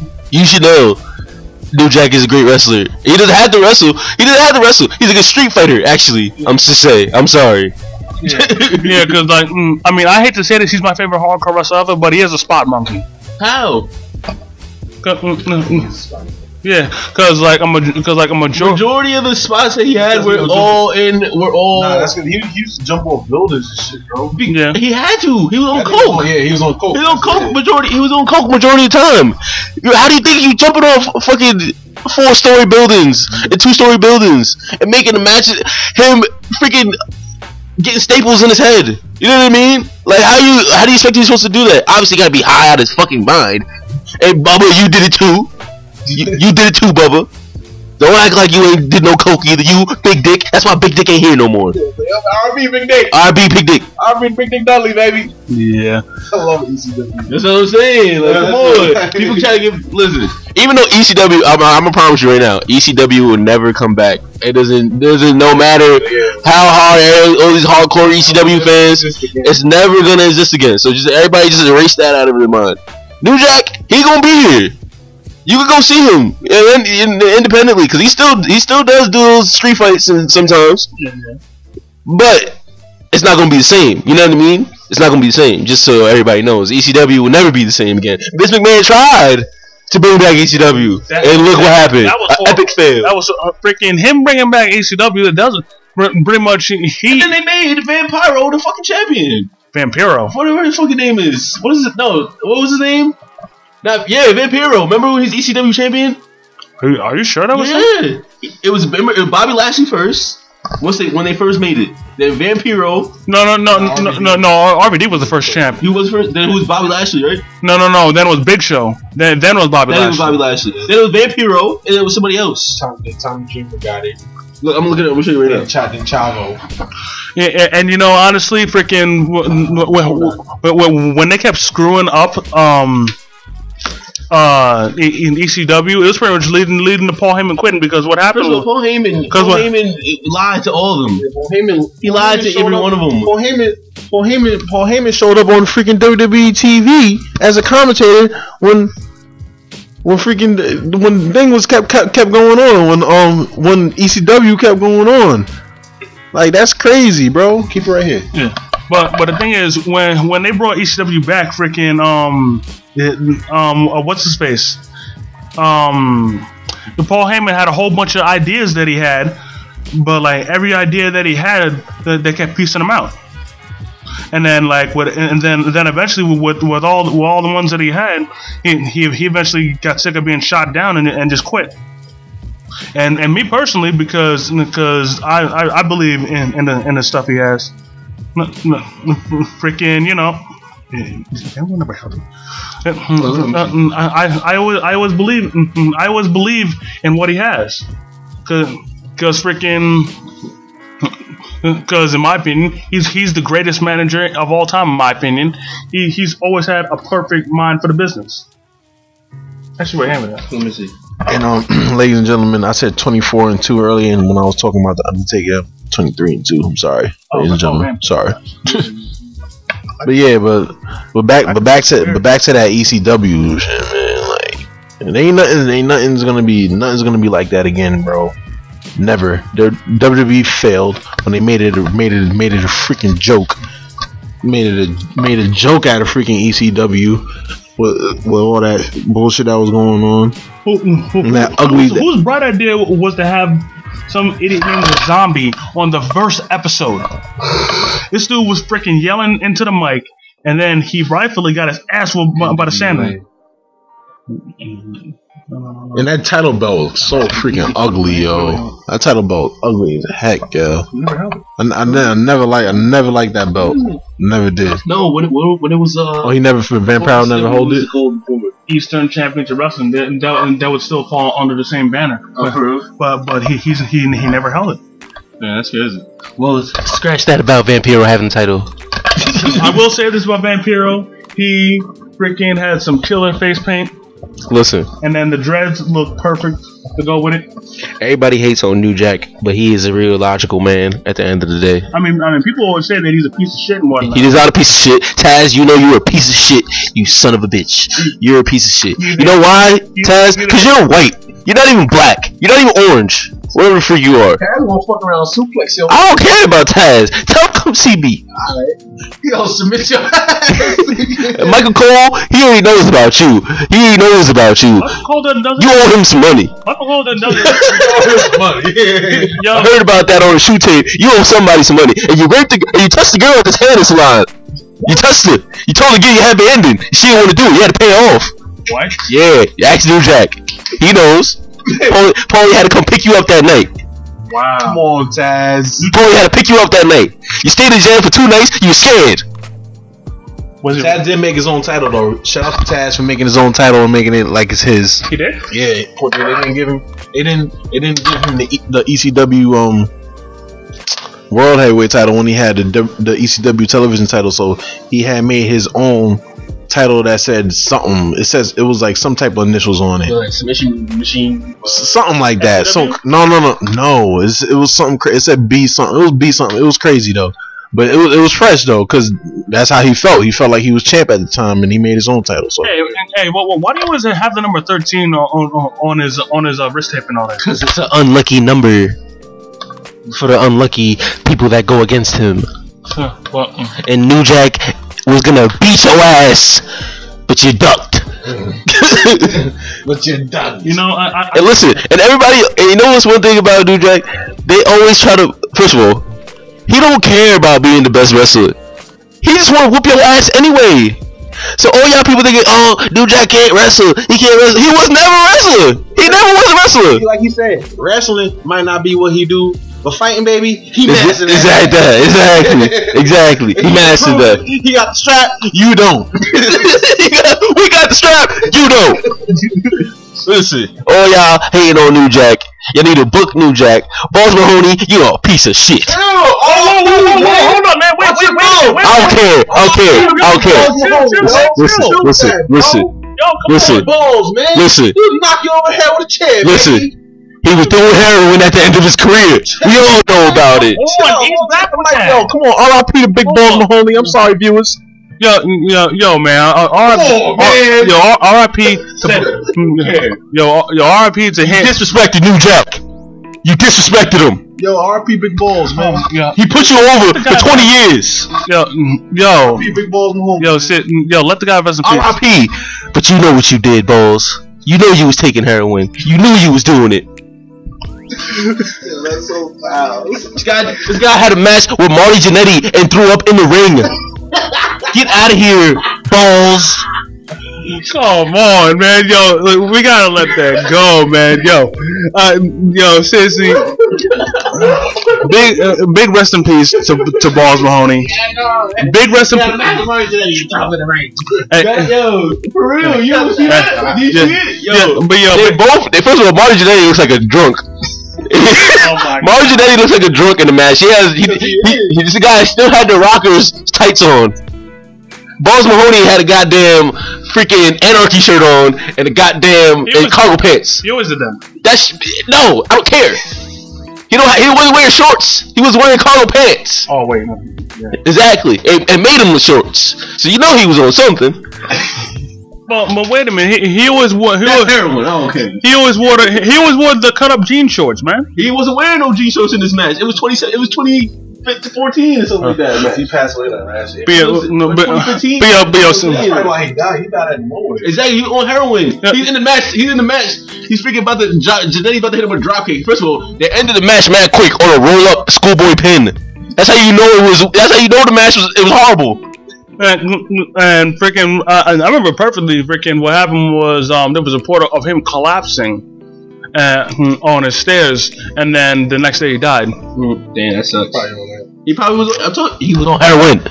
New Jack is a great wrestler. He doesn't have to wrestle. He's a good street fighter, actually. I'm sorry. Yeah, because like, I mean, I hate to say this, he's my favorite hardcore wrestler ever, but he is a spot monkey. How? Yeah, because a majority of the spots that he had were all. Nah, that's because he used to jump off buildings and shit, bro. Yeah, he had to. He was on coke. He was on coke. He was on coke majority of the time. How do you think you jumping off fucking 4-story buildings and 2-story buildings and making the matches? Him freaking getting staples in his head. You know what I mean? Like how do you expect he's supposed to do that? Obviously, you gotta be high out of his fucking mind. And Bubba, you did it too. You did it too, Bubba. Don't act like you ain't did no coke either. You Big Dick. That's why Big Dick ain't here no more. R&B Big Dick. R&B Big Dick. R&B Big Dick Dudley, baby. Yeah. I love ECW. That's what I'm saying. Like, come on. People try to give. Listen. Even though ECW, I'm gonna promise you right now, ECW will never come back. It doesn't. No matter how hard all these hardcore ECW fans, it's never gonna exist again. So just everybody just erase that out of their mind. New Jack, he gonna be here. You can go see him independently because he still does do those street fights sometimes. But it's not gonna be the same. You know what I mean? It's not gonna be the same. Just so everybody knows, ECW will never be the same again. Vince McMahon tried to bring back ECW, and look what happened. That was epic fail. That was freaking him bringing back ECW. That doesn't pretty much he. And then they made Vampiro the fucking champion. Vampiro. Whatever his fucking name is. What is it? No, what was his name? Vampiro. Remember when he's ECW champion? Are you sure that was him? Yeah. It was Bobby Lashley first. When they first made it, then Vampiro. No. RVD was the first champ. He was first. Then it was Bobby Lashley, right? No. Then it was Big Show. Then it was Bobby Lashley. Then it was Bobby Lashley. Then it was Vampiro, and then it was somebody else. Tommy Dreamer got it. Look, I'm looking at it. I'm show you right now. Chavo. Yeah, and you know, honestly, freaking when they kept screwing up, in ECW, it was pretty much leading to Paul Heyman quitting because what happened was Paul Heyman lied to all of them. He lied to every one of them. Paul Heyman showed up on freaking WWE TV as a commentator when thing was kept going on when ECW kept going on. Like, that's crazy, bro. Keep it right here. Yeah. But the thing is, when they brought ECW back, freaking what's his face? The Paul Heyman had a whole bunch of ideas that he had, but like every idea that he had, they kept piecing them out. And then then eventually with all the ones that he had, he eventually got sick of being shot down and just quit. And me personally, because I believe in the stuff he has. Freaking, you know, I always believe in what he has, because in my opinion, he's the greatest manager of all time. In my opinion, he's always had a perfect mind for the business. Actually, wait, let me see. And ladies and gentlemen, I said 24-2 earlier, and when I was talking about the Undertaker, 23-2. I'm sorry, ladies and gentlemen. Sorry. But yeah, but back to that ECW shit, man. Like, nothing's gonna be like that again, bro. Never. WWE failed when they made it a freaking joke. Made a joke out of freaking ECW. With all that bullshit that was going on. Whose bright idea was to have some idiot named Zombie on the first episode? This dude was freaking yelling into the mic, and then he rightfully got his ass whooped by the Sandman. And that title belt was so freaking ugly, yo. That title belt ugly as heck, yo. I never liked that belt. Never did. No, when it was he never for Vampire never hold it. Eastern Championship Wrestling, that would still fall under the same banner. But he never held it. Yeah, that's crazy. Well, scratch that about Vampiro having the title. I will say this about Vampiro: he freaking had some killer face paint. Listen, and then the dreads look perfect to go with it. Everybody hates on New Jack, but he is a real logical man at the end of the day. I mean, people always say that he's a piece of shit and whatnot. He is not a piece of shit. Taz, you know you're a piece of shit, you son of a bitch. You're a piece of shit. You know why, Taz? Because you're white. You're not even black. You're not even orange. Whatever the freak you are. Taz won't fuck around suplex yo. I don't care about Taz. Tell him come see me. Alright. Yo, submit your ass. Michael Cole, he already knows about you. He already knows about you. Michael Cole doesn't you owe him some money. Michael Cole doesn't you owe him some money. I heard about that on the shoe tape. You owe somebody some money. And you touched the girl at this hair salon. You touched her. You told her to get your happy ending. She didn't want to do it. You had to pay her off. What? Yeah, ask New Jack. He knows. Paulie had to come pick you up that night. Wow. Come on, Taz. Paulie had to pick you up that night. You stayed in jail for 2 nights. You were scared. Was Taz did make his own title though. Shout out to Taz For making his own title and making it like it's his. He did? yeah. They didn't give him. They didn't give him the ECW World Heavyweight title when he had the ECW television title, so he had made his own title that said something. It was like some type of initials on it, like submission machine. something like that. So no, it was something. It said B something. It was B something. It was crazy though, but it was fresh though, because that's how he felt. He felt like he was champ at the time, and he made his own title. So Hey, well, why do you always have the number 13 on his wrist tape and all that? Because it's an unlucky number for the unlucky people that go against him. And New Jack was gonna beat your ass, but you ducked. But you're done. You know, And listen, and everybody, and you know what's one thing about New Jack? They always try to. First of all, he don't care about being the best wrestler. He just want to whoop your ass anyway. So all y'all people thinking, oh, New Jack can't wrestle. He can't wrestle. He was never a wrestler. He never was a wrestler. Like you said, wrestling might not be what he do, but fighting, baby, he mastered Exactly. He mastered that. He got the strap. You don't. We got the strap. You don't. Listen, all y'all hating on New Jack. You need to book New Jack. Balls Mahoney, you a piece of shit. hold on, man. Wait. I don't care. Listen. Balls, man. Listen. He knock you over the head with a chair. Listen. Baby. He was doing heroin at the end of his career. We all know about it. yo, come on, R.I.P. to Big Balls Mahoney. I'm sorry, viewers. Yo, man. R.I.P. R.I.P. to him. Disrespected New Jack. You disrespected him. Yo, R.P. Big Balls, man. He put you over for 20 years. Yo, Big Balls, Mahoney. let the guy rest in peace. R.I.P. But you know what you did, Balls. You know you was taking heroin. You knew you was doing it. That's so foul. This guy had a match with Marty Jannetty and threw up in the ring. Get out of here, Balls. Come on, man. Yo, look, we gotta let that go, man. Yo, seriously. Big rest in peace to Balls Mahoney. Big rest in peace. Yo, for real, you see that? Did you see it? Yo, First of all, Marty Jannetty looks like a drunk. Marty Jannetty looks like a drunk in the match. This guy still had the Rockers tights on. Balls Mahoney had a goddamn freaking anarchy shirt on and a goddamn cargo pants. He always did that. No, I don't care. He wasn't wearing shorts. He was wearing cargo pants. Oh wait, no. Yeah. Exactly, and made him the shorts. So you know he was on something. But wait a minute. He always wore. heroin. I don't care. He always wore the cut up jean shorts, man. He wasn't wearing no jean shorts in this match. It was 2014 or something like that. Man. He passed away last year. He died at nowhere. Exactly. He was on heroin. Yeah. He's in the match. He's freaking about to. Jannetty about to hit him with a drop kick. First of all, they ended the match mad quick on a roll up schoolboy pin. That's how you know it was. That's how you know the match was. It was horrible. And freaking, I remember perfectly. Freaking, what happened was there was a report of him collapsing on his stairs, and then the next day he died. Damn, that sucks. He probably was. He was on heroin.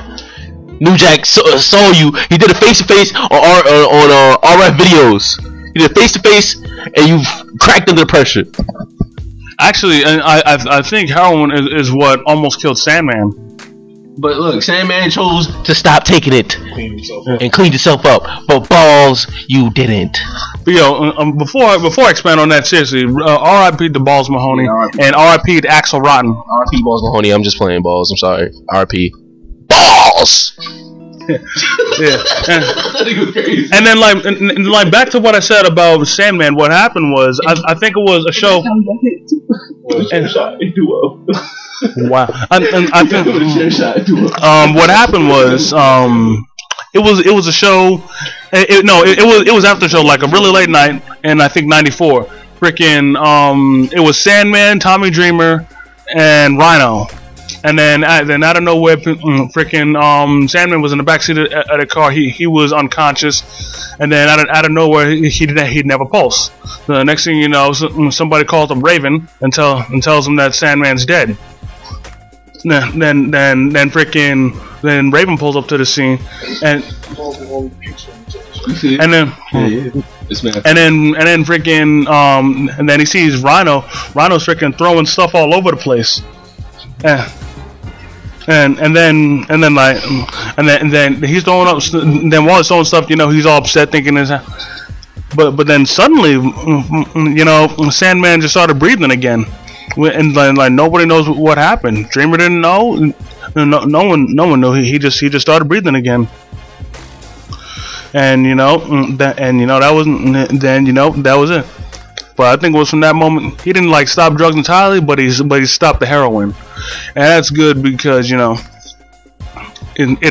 New Jack saw you. He did a face to face on RF videos. He did a face to face, and you cracked under the pressure. Actually, and I think heroin is what almost killed Sandman. But look, Sandman chose to stop taking it and clean himself up. But Balls, you didn't. But before I expand on that, seriously, R.I.P. to Balls Mahoney and R.I.P. to Axel Rotten. R.I.P. Balls Mahoney. I'm just playing Balls. I'm sorry. R.I.P. Balls. Yeah. And then like back to what I said about Sandman. What happened was I think it was a show. Wow. What happened was it was a show. It was after a show, like a really late night, and I think '94. Freaking it was Sandman, Tommy Dreamer, and Rhino. And then out of nowhere, freaking Sandman was in the backseat of the car. He was unconscious, and then out of nowhere he'd never pulse. The next thing you know, somebody calls him Raven and tells him that Sandman's dead. then Raven pulls up to the scene, and then freaking and then he sees Rhino. Rhino's freaking throwing stuff all over the place. And then he's throwing up. Then while he's throwing stuff, you know, he's all upset, thinking his. But then suddenly, you know, Sandman just started breathing again, and like nobody knows what happened. Dreamer didn't know. No one knew. He just started breathing again. And that was it. But I think it was from that moment he didn't like stop drugs entirely, but he stopped the heroin, and that's good because it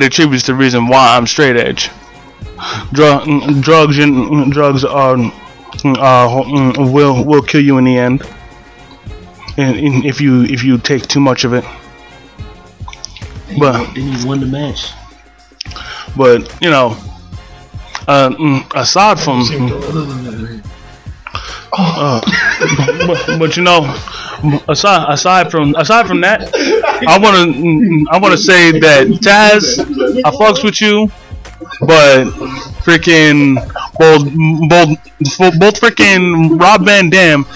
attributes the reason why I'm straight edge. Drugs will kill you in the end, and if you take too much of it. But then he won the match. But aside from aside from that, I wanna say that Taz, I fucks with you, but freaking both freaking Rob Van Dam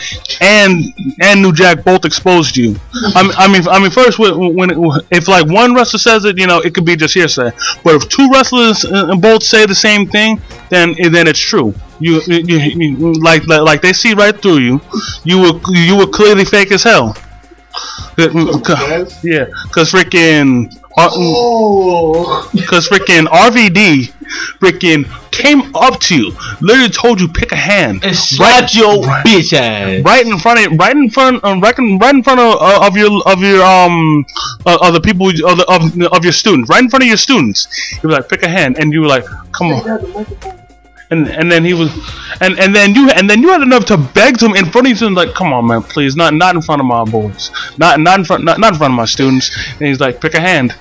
and New Jack both exposed you. I mean, first if like one wrestler says it, it could be just hearsay. But if two wrestlers both say the same thing, then it's true. You like they see right through you. You were clearly fake as hell. Yeah, cause freaking RVD freaking came up to you, literally told you pick a hand and slapped your bitch ass right in front of the people of your students, right in front of your students. He was like, pick a hand, and you were like, come on. And then he was, and then you had enough to beg to him in front of you, like, come on, man, please, not in front of my boys, not in front of my students. And he's like, pick a hand.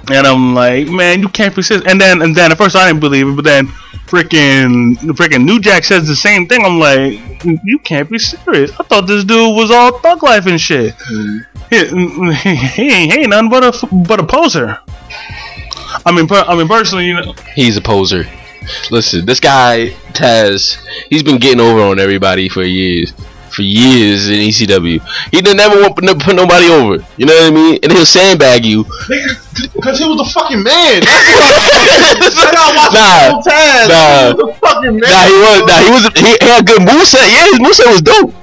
And I'm like, man, you can't be serious. And then at first I didn't believe it, but then freaking New Jack says the same thing. I'm like, you can't be serious. I thought this dude was all thug life and shit. He ain't nothing but a poser. I mean, personally, he's a poser. Listen, this guy Taz, he's been getting over on everybody for years in ECW. He didn't ever want to put nobody over. You know what I mean? And he'll sandbag you. Because he was the fucking man. He had good moveset. Yeah, his moveset was dope.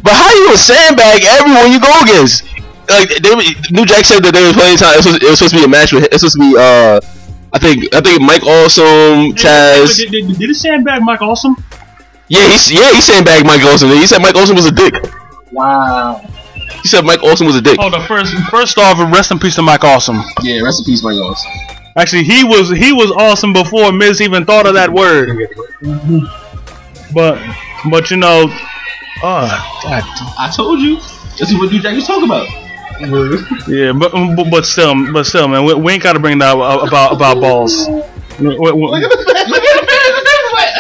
But how you gonna sandbag everyone you go against? Like New Jack said that they were playing time. It was supposed to be a match with. It's supposed to be I think Mike Awesome, Taz. Did he sandbag Mike Awesome? Yeah, he sandbagged Mike Awesome. He said Mike Awesome was a dick. Wow. He said Mike Awesome was a dick. Oh, first off, rest in peace to Mike Awesome. Yeah, rest in peace, Mike Awesome. Actually, he was awesome before Miz even thought of that word. But I told you. This is what New Jack was talking about. Yeah, but still, man, we ain't gotta bring that about balls. Look at the man.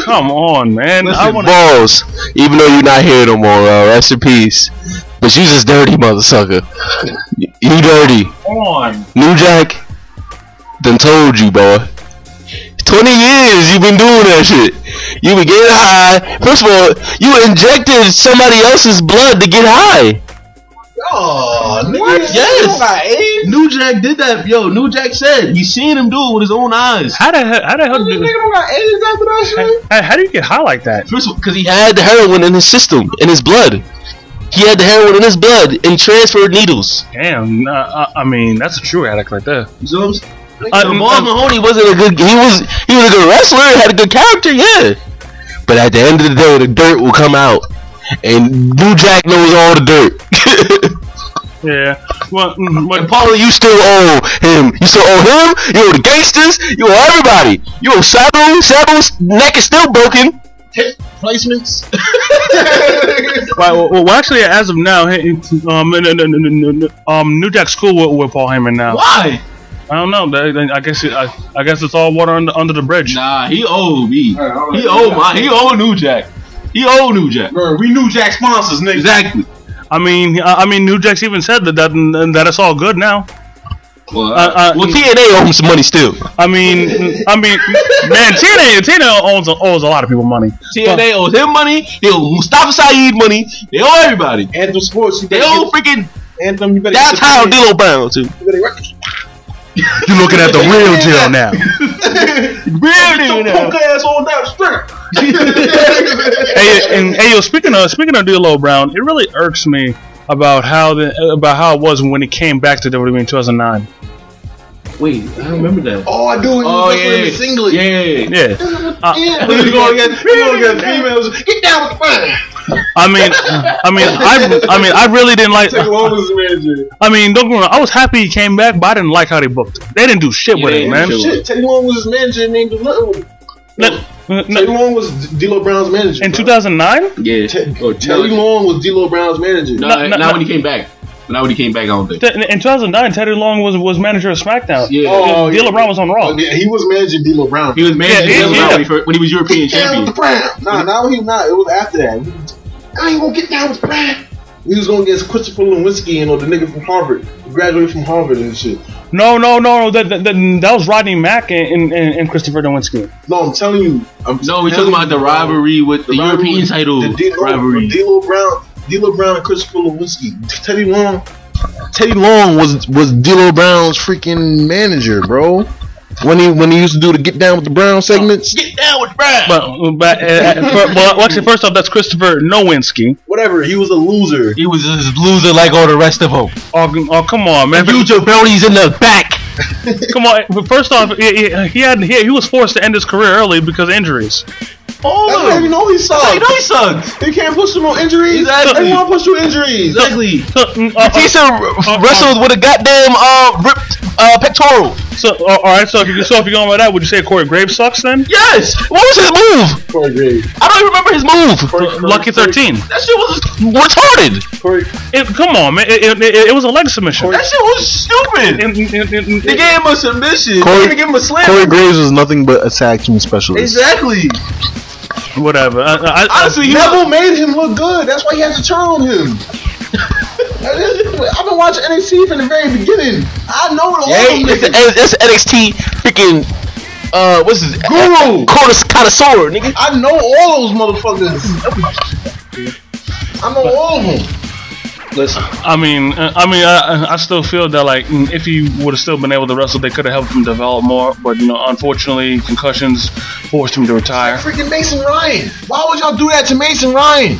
Come on, man. Listen, balls. Even though you're not here no more, rest in peace. But you just dirty, motherfucker. You dirty. Come on. New Jack done told you, boy. 20 years you've been doing that shit. You been getting high. First of all, you injected somebody else's blood to get high. Oh, What? yes. New Jack did that. Yo, New Jack said he seen him do it with his own eyes. How the hell This nigga don't got aliens after that shit? how do you get high like that? First of all, Because he had the heroin in his system, in his blood. He had the heroin in his blood and transferred needles. Damn, I mean, that's a true addict right there. You see what I'm saying? Bob Mahoney wasn't a good. He was a good wrestler. Had a good character, yeah. But at the end of the day, the dirt will come out, and New Jack knows all the dirt. Yeah. Well, And Paulie, you still owe him. You still owe him. You owe the gangsters. You owe everybody. You owe Sabu. Sabu's neck is still broken. Hip placements. well, actually, as of now, New Jack's cool with Paul Heyman now. Why? I don't know. I guess it's all water under the bridge. Nah, he owed me. He owed New Jack. He owed New Jack. Bro, we New Jack sponsors, nigga. Exactly. I mean, New Jack's even said that it's all good now. Well, TNA owes him some money still. I mean, man, TNA owes a lot of people money. TNA owes him money. They owe Mustafa Saeed money. They owe everybody. Anthem Sports. They owe freaking Anthem. You better that's how D'Lo Brown too. You're looking at the real deal now. Real deal now. Punk ass on that strip. Hey, yo, speaking of D'Lo Brown, it really irks me about how it was when he came back to WWE in 2009. Wait, I don't remember that. Oh, I do. Yeah. Singlet. Yeah. We going against females. Get down with the fire. I really didn't like. Teddy Long was the manager. I mean, don't get me wrong. I was happy he came back, but I didn't like how they booked it. They didn't do shit with it, man. Shit, Teddy Long was his manager and named him Teddy Long was D'Lo Brown's manager. In 2009? Yeah. Teddy Long was D'Lo Brown's manager. Not when he came back. Not when he came back, I don't think. In 2009, Teddy Long was manager of SmackDown. Yeah. D'Lo Brown was on Raw. Yeah, he was managing D'Lo Brown. He was managing D'Lo Brown when he was European champion. With the Brown. Nah, he was not. It was after that. I ain't gonna get down with the Brown. He was going against Christopher Lewinsky and the nigga from Harvard. He graduated from Harvard and shit. No. That was Rodney Mack and Christopher Lewinsky. No, I'm telling you. No, we're talking about the rivalry with the European title rivalry. D'Lo Brown and Christopher Lewinsky. Teddy Long was D'Lo Brown's freaking manager, bro. When he used to do the Get Down with the Brown segments. Get down with Brown. Well, actually, first off, that's Christopher Nowinski. Whatever, he was a loser. He was a loser like all the rest of them. Oh, come on, man. You jabronis in the back. Come on. But first off, he was forced to end his career early because of injuries. Oh, that's how you know he sucks. He can't push through no injuries. Exactly. They want to push through injuries. Exactly. Batista wrestled with a goddamn ripped pectoral. So, all right. So if you're going by that, would you say Corey Graves sucks then? Yes. What was his move? Corey Graves. I don't even remember his move. Lucky 13. That shit was retarded. Come on, man. It was a leg submission. That shit was stupid. They gave him a submission. They didn't give him a slam. Corey Graves was nothing but a tag team specialist. Exactly. Whatever. Honestly, Neville made him look good. That's why he had to turn on him. I've been watching NXT from the very beginning. I know all them niggas. That's NXT freaking what's his Guru connoisseur, nigga. I know all those motherfuckers. I know all of them. Listen, I still feel that like if he would have still been able to wrestle, they could have helped him develop more. But unfortunately, concussions forced him to retire. Freaking Mason Ryan. Why would y'all do that to Mason Ryan?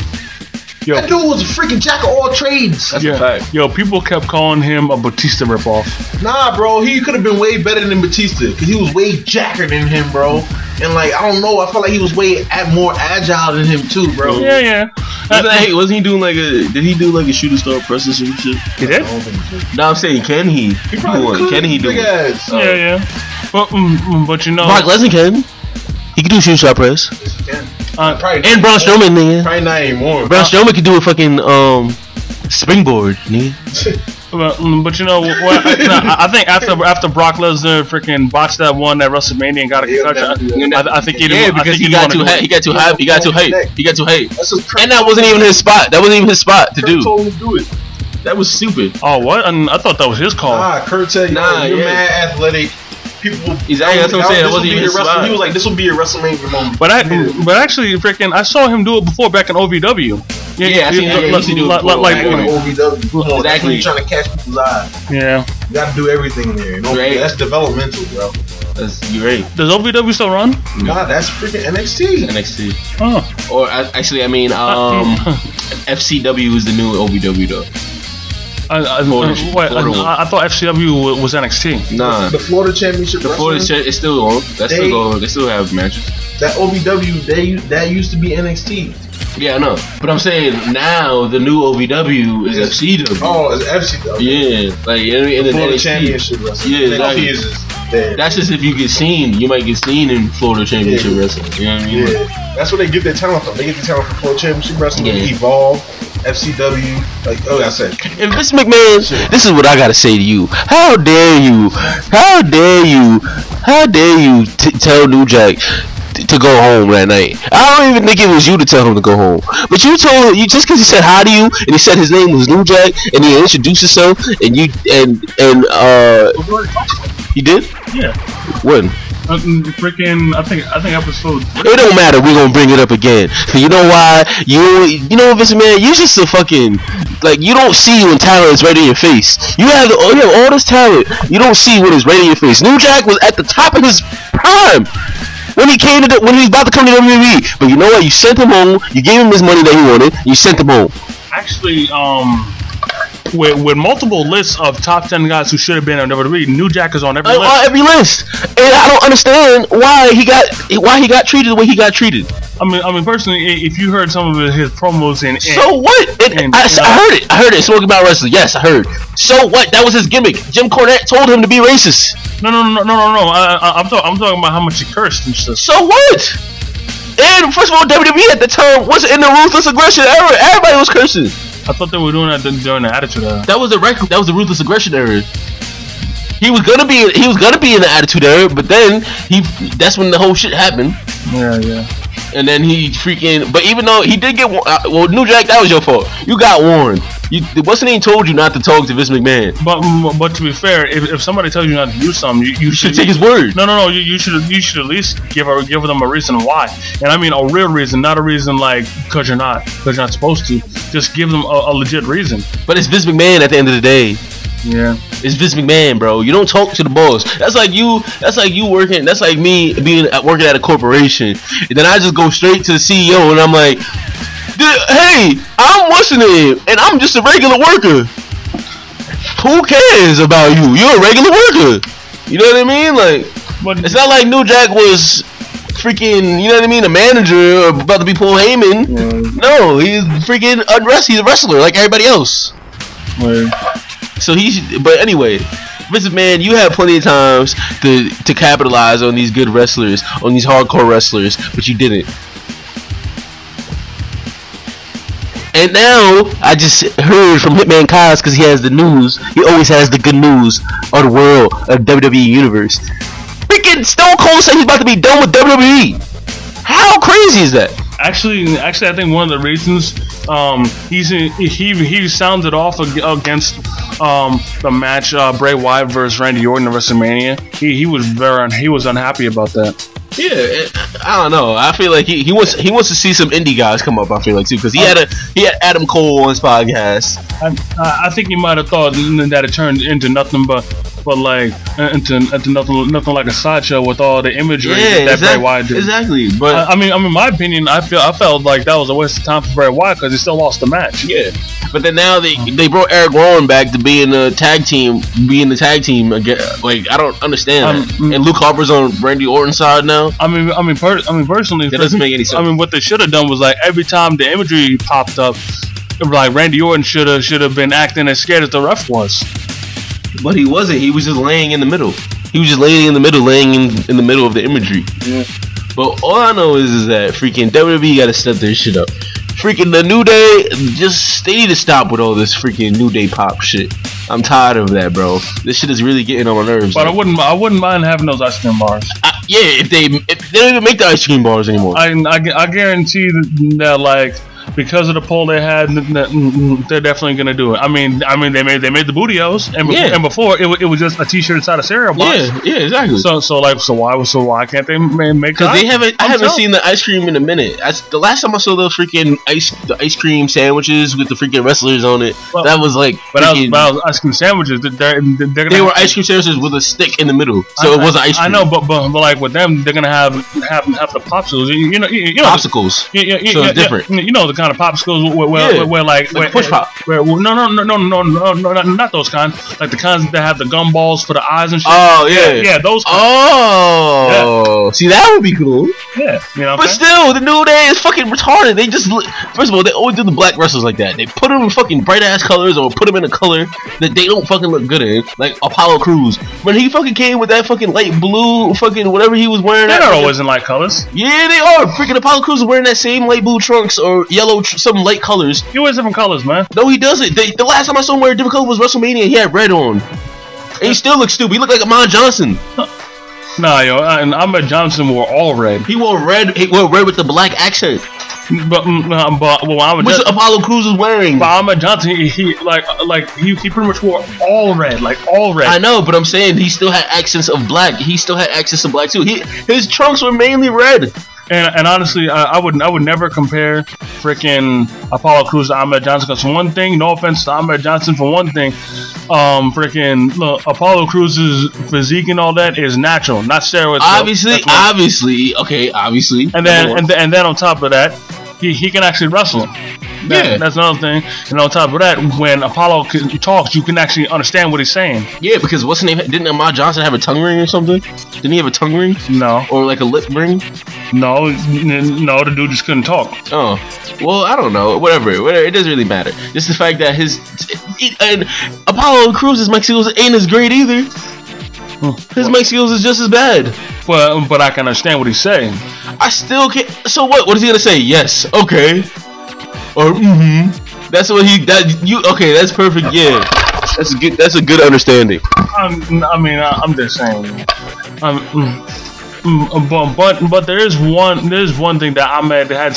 Yo, that dude was a freaking jack of all trades. That's a fact. Yo, people kept calling him a Batista ripoff. Nah, bro, he could have been way better than Batista because he was way jacker than him, bro. And like, I don't know, I felt like he was way more agile than him too, bro. Yeah. Wasn't he doing like did he do like a shooting star press or some shit? He did? No, I'm saying, can he? Can he do it? Yeah. But Brock Lesnar can. He can do shooting star press. And Braun Strowman, nigga. Probably not anymore. Braun Strowman could do a fucking springboard, nigga. I think after Brock Lesnar freaking botched that one at WrestleMania and got a concussion, I think he didn't. Because he got too hype. He got too hype. He got too hype. And that wasn't even his spot. To do. Told him to do it. That was stupid. Oh, what? I thought that was his call. Kurt said, you're mad athletic. People, exactly. That's what I'm saying. It wasn't even his spot. He was like, "This will be your WrestleMania moment." But actually, freaking, I saw him do it before back in OVW. Yeah, I seen him do it before. Like OVW. Exactly. You're trying to catch people's eyes. Yeah. You got to do everything there. That's developmental, bro. You're right. Does OVW still run? Nah, that's freaking NXT. Huh. Or actually, FCW is the new OVW though. I thought FCW was NXT. Nah, the Florida Championship. The Florida is still on. They still have matches. That OVW, that used to be NXT. Yeah, I know. But I'm saying now the new OVW is FCW. Oh, it's FCW. Yeah, like in the Florida Championship Wrestling. Yeah, exactly. That's just if you get seen. You might get seen in Florida Championship Wrestling. You know what I mean? Yeah, that's where they get their talent from. They get their talent from Florida Championship Wrestling. Yeah. Evolve, FCW. I said. And Vince McMahon, this is what I gotta say to you. How dare you tell New Jack to go home that night. I don't even think it was you to tell him to go home. But you told you just because he said hi to you and he said his name was New Jack and he introduced himself and you you did? Yeah. When? Freaking, I think episode. It don't matter. We're gonna bring it up again. You know why? You know, Vince man, you just a fucking like you don't see when talent is right in your face. You have all this talent. You don't see what is right in your face. New Jack was at the top of his prime when he came to when he was about to come to WWE. But you know what? You sent him home. You gave him his money that he wanted. You sent him home. Actually, with multiple lists of top 10 guys who should have been on WWE, New Jack is on every list. On every list, and I don't understand why he got treated the way he got treated. I mean, personally, if you heard some of his promos and so what? I heard it. Smoking about wrestling. Yes, I heard. So what? That was his gimmick. Jim Cornette told him to be racist. No. I'm talking about how much he cursed and stuff. So what? And first of all, WWE at the time wasn't in the ruthless aggression era. Everybody was cursing. I thought they were doing that during the Attitude Era. That was the ruthless aggression era. He was gonna be in the Attitude Era, but then that's when the whole shit happened. Yeah. And then he freaking. But even though he did get well, New Jack, that was your fault. You got warned. What's the name told you not to talk to Vince McMahon? But to be fair, if somebody tells you not to do something, you should take his word. No. You should at least give them a reason why. And I mean a real reason, not a reason like because you're not supposed to. Just give them a legit reason. But it's Vince McMahon at the end of the day. Yeah, it's Vince McMahon, bro. You don't talk to the boss. That's like you working. That's like me working at a corporation, and then I just go straight to the CEO, and I'm like, "Hey, I'm what's the name, and I'm just a regular worker. Who cares about you? You're a regular worker. You know what I mean? Like, but it's not like New Jack was freaking, you know what I mean, a manager or about to be Paul Heyman. Yeah. No, he's freaking he's a wrestler like everybody else. Right. So but anyway, Vince McMahon, you had plenty of times to capitalize on these good wrestlers, on these hardcore wrestlers, but you didn't. And now I just heard from Hitman Kaz because he has the news. He always has the good news of the world of WWE Universe. Freaking Stone Cold said he's about to be done with WWE. How crazy is that? Actually, I think one of the reasons he sounded off against the match Bray Wyatt versus Randy Orton at WrestleMania. He was unhappy about that. Yeah, I don't know. I feel like he wants to see some indie guys come up. I feel like too because he had Adam Cole on his podcast. I think he might have thought that it turned into nothing but like into nothing like a sideshow with all the imagery that Bray Wyatt did. Exactly, but I mean, in my opinion, I felt like that was a waste of time for Bray Wyatt because he still lost the match. Yeah, but then now they brought Eric Rowan back to be in the tag team again. Like I don't understand that. And Luke Harper's on Randy Orton's side now. I mean, personally, that doesn't make any sense. I mean, what they should have done was like every time the imagery popped up, like Randy Orton should have been acting as scared as the ref was. But he wasn't. He was just laying in the middle. He was just laying in the middle of the imagery. Yeah. But all I know is that freaking WWE got to step their shit up. Freaking the New Day, they need to stop with all this freaking New Day pop shit. I'm tired of that, bro. This shit is really getting on my nerves. But I wouldn't mind having those ice cream bars. Yeah, if they don't even make the ice cream bars anymore. I guarantee that like because of the poll they had, they're definitely gonna do it. I mean they made the bootios, and before it was just a T-shirt inside a cereal box. Yeah, exactly. So why can't they make? Because I haven't seen the ice cream in a minute. The last time I saw those freaking ice cream sandwiches with the freaking wrestlers on it, that was like. But that was ice cream sandwiches. They were ice cream sandwiches with a stick in the middle, so it wasn't ice cream. I know, but like with them, they're gonna have the popsicles. You know popsicles. So it's different. You know the kind of popsicles where like push pop. No, not those kinds. Like the kinds that have the gumballs for the eyes and shit. Oh yeah, those. Oh, see that would be cool. Yeah, you know. But still, the New Day is fucking retarded. They just first of all, they always do the black wrestlers like that. They put them in fucking bright ass colors or put them in a color that they don't fucking look good in. Like Apollo Crews, when he fucking came with that fucking light blue fucking whatever he was wearing. They're not always in light colors. Yeah, they are. Freaking Apollo Crews is wearing that same light blue trunks or yellow, some light colors. He wears different colors, man. No, he doesn't. The last time I saw him wear a different color was WrestleMania. He had red on, and he still looks stupid. He looked like Amon Johnson. Nah, yo, and Ahmed Johnson wore all red. He wore red. He wore red with the black accent. But Ahmed Which Apollo Crews was wearing. But Ahmed Johnson, he pretty much wore all red, like all red. I know, but I'm saying he still had accents of black. He still had accents of black too. His trunks were mainly red. And honestly, I would never compare freaking Apollo Crews to Ahmed Johnson, because for one thing, no offense to Ahmed Johnson, for one thing, Apollo Crews' physique and all that is natural, not steroids. Obviously. And then on top of that, he can actually wrestle. That's another thing. And on top of that, when Apollo talks, you can actually understand what he's saying. Yeah, because what's the name? Didn't Ahmed Johnson have a tongue ring or something? Didn't he have a tongue ring? No. Or like a lip ring? No, the dude just couldn't talk. Oh, well, I don't know. Whatever. It doesn't really matter. Just the fact that and Apollo Crews' mic skills ain't as great either. His mic skills is just as bad. But I can understand what he's saying. I still can't. So what? What is he gonna say? Yes. Okay. Or That's what okay, that's perfect. Yeah, that's a good understanding. I'm just saying. But there's one thing that Ahmed had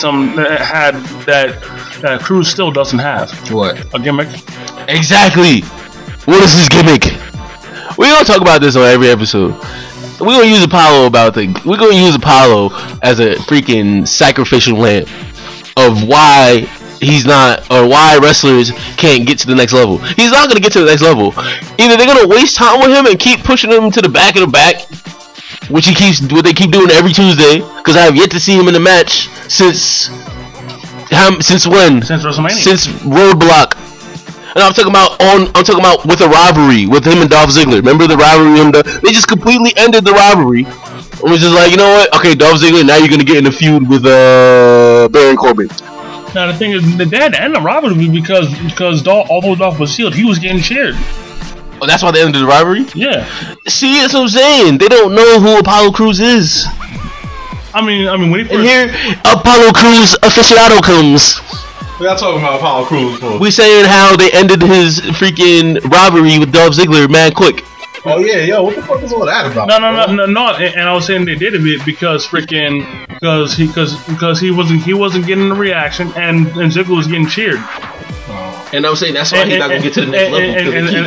that Cruz still doesn't have. What? A gimmick. Exactly. What is his gimmick? We gonna talk about this on every episode. We're gonna use Apollo We're gonna use Apollo as a freaking sacrificial lamb of why he's not, or why wrestlers can't get to the next level. He's not gonna get to the next level. Either they're gonna waste time with him and keep pushing him to the back of the back, what they keep doing every Tuesday, because I have yet to see him in a match since when? Since WrestleMania. Since Roadblock. And I'm talking about with a rivalry with him and Dolph Ziggler. Remember the rivalry? They just completely ended the rivalry. It was just like, you know what? Okay, Dolph Ziggler, now you're gonna get in a feud with Baron Corbin. Now the thing is, the dad ended the rivalry because although Dolph was healed, he was getting cheered. Oh, that's why they ended the rivalry? Yeah. See, that's what I'm saying. They don't know who Apollo Crews is. I mean, when he first... And here, Apollo Crews aficionado comes. We're not talking about Apollo Crews. We saying how they ended his freaking rivalry with Dolph Ziggler mad quick. Oh yeah, yo, what the fuck is all that about? No. And I was saying they did it because he wasn't getting the reaction, and Ziggler was getting cheered. And I was saying that's why he's not gonna get to the next level.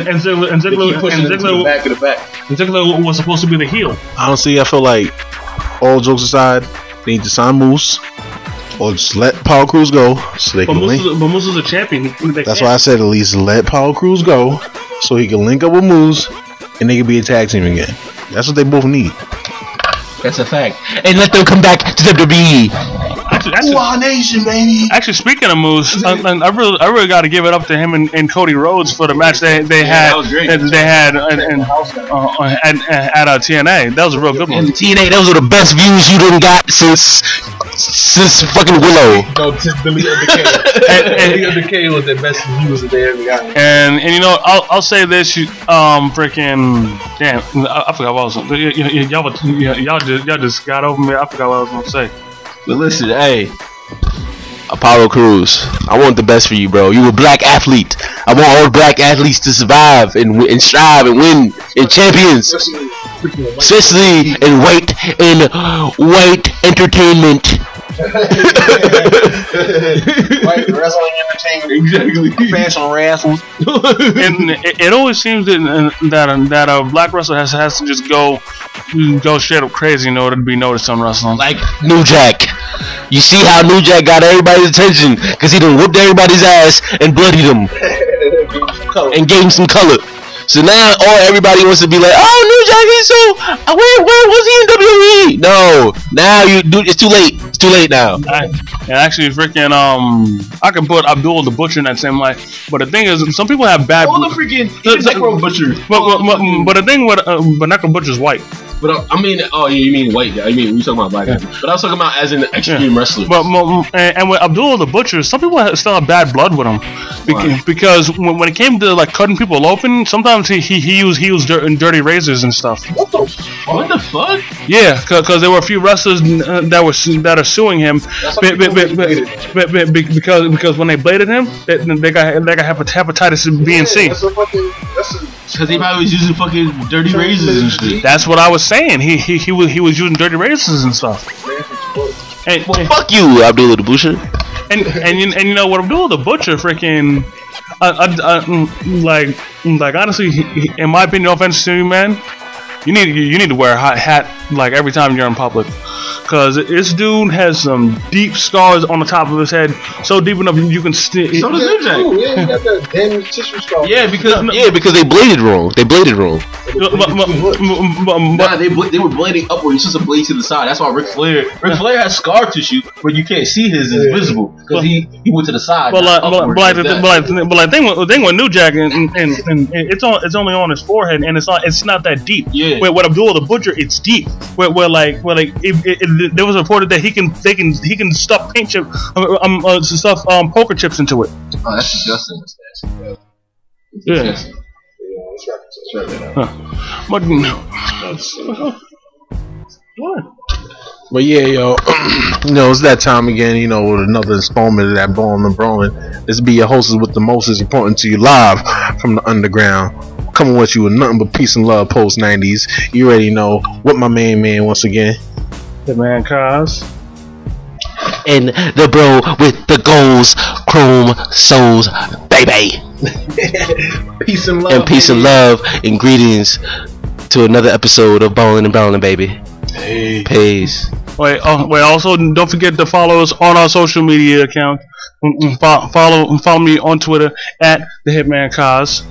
And Ziggler pushing him to the back of the back. And Ziggler was supposed to be the heel. Honestly, I feel like, all jokes aside, they need to sign Moose, or just let Apollo Crews go so they can link. But Moose is a champion. That's why I said at least let Apollo Crews go so he can link up with Moose and they can be a tag team again. That's what they both need. That's a fact. And let them come back to WWE. Actually, Nation, baby. Actually, speaking of Moose, I really got to give it up to him and Cody Rhodes for the match they had. That was great. They had at TNA. That was a real good one. And TNA, those were the best views you done got since fucking Willow. No, just the Leo Decay. Decay was the best views that they ever got. And you know, I'll say this, freaking damn, I forgot what I was. Y'all just got over me. I forgot what I was gonna say. But listen, hey, Apollo Crews, I want the best for you, bro. You a black athlete. I want all black athletes to survive and strive and win and champions, especially in white entertainment. White wrestling entertainment, exactly. Fashion wrestling. And it always seems that a black wrestler has to just go straight up crazy in order to be noticed on wrestling. Like New Jack. You see how New Jack got everybody's attention because he done whooped everybody's ass and bloodied them and gave him some color. So now everybody wants to be like, oh, New Jack is so. Where was he in WWE? No, now it's too late. It's too late now. And actually, freaking I can put Abdul the Butcher in that same light. But the thing is, some people have bad. Oh, the freaking Necro Butcher. But the thing with Necro Butcher's white. But I mean, oh yeah, you mean white guy? I mean, we talking about black guy. But I was talking about as an extreme wrestler. But and with Abdul the Butcher, some people still have bad blood with him because when it came to like cutting people open, sometimes he used dirty razors and stuff. What the fuck? Yeah, because there were a few wrestlers that are suing him because when they bladed him, they got hepatitis B and C. Because he probably was using fucking dirty razors and shit. That's what I was saying. He was using dirty razors and stuff. And, Fuck you, Abdullah the Butcher. and you know what Abdullah the Butcher freaking like honestly, in my opinion, no offense to you, man, you need to wear a hot hat like every time you're in public, cause this dude has some deep scars on the top of his head, so deep enough you can So does New Jack. Yeah, he got that damaged tissue scar. Yeah, Because they bladed wrong. Nah, they were blading upward. It's just a blade to the side. That's why Ric Flair has scar tissue, but you can't see his. It's visible because he went to the side. But the thing with New Jack and it's only on his forehead, and it's not that deep. Yeah. Where Abdullah the Butcher, it's deep. Where there was reported that he can stuff paint chip stuff poker chips into it. Oh, that's disgusting. Yeah. That's right. But what? But yeah, yo, it's that time again, with another installment of that Ballin N Brawlin. This be your hostess with the most is important to you, live from the underground. Coming with you with nothing but peace and love post 90s. You already know what my main man once again. The man Kaz. And the bro with the goals, chrome souls, baby. Peace and love. And peace and love and greetings to another episode of Ballin N Brawlin, baby. Hey. Peace. Wait, also don't forget to follow us on our social media account. Follow me on Twitter at the Hitman Kaz.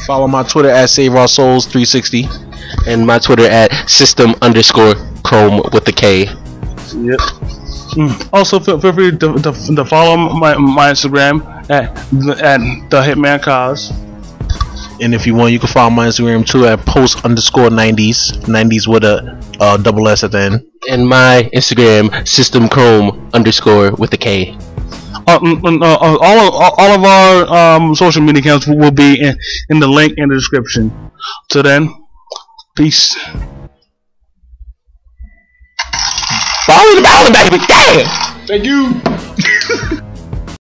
Follow my Twitter at SaveOurSouls360. And my Twitter at system_chrome with the K. Yep. Also, feel free to follow my Instagram at the Hitman Kaz. And if you want, you can follow my Instagram too at post_90s. 90s with a double S at the end. And my Instagram systemchrome_ with the K. All of our social media accounts will be in the link in the description. So then, peace. Ballin N Brawlin, baby. Damn. Thank you.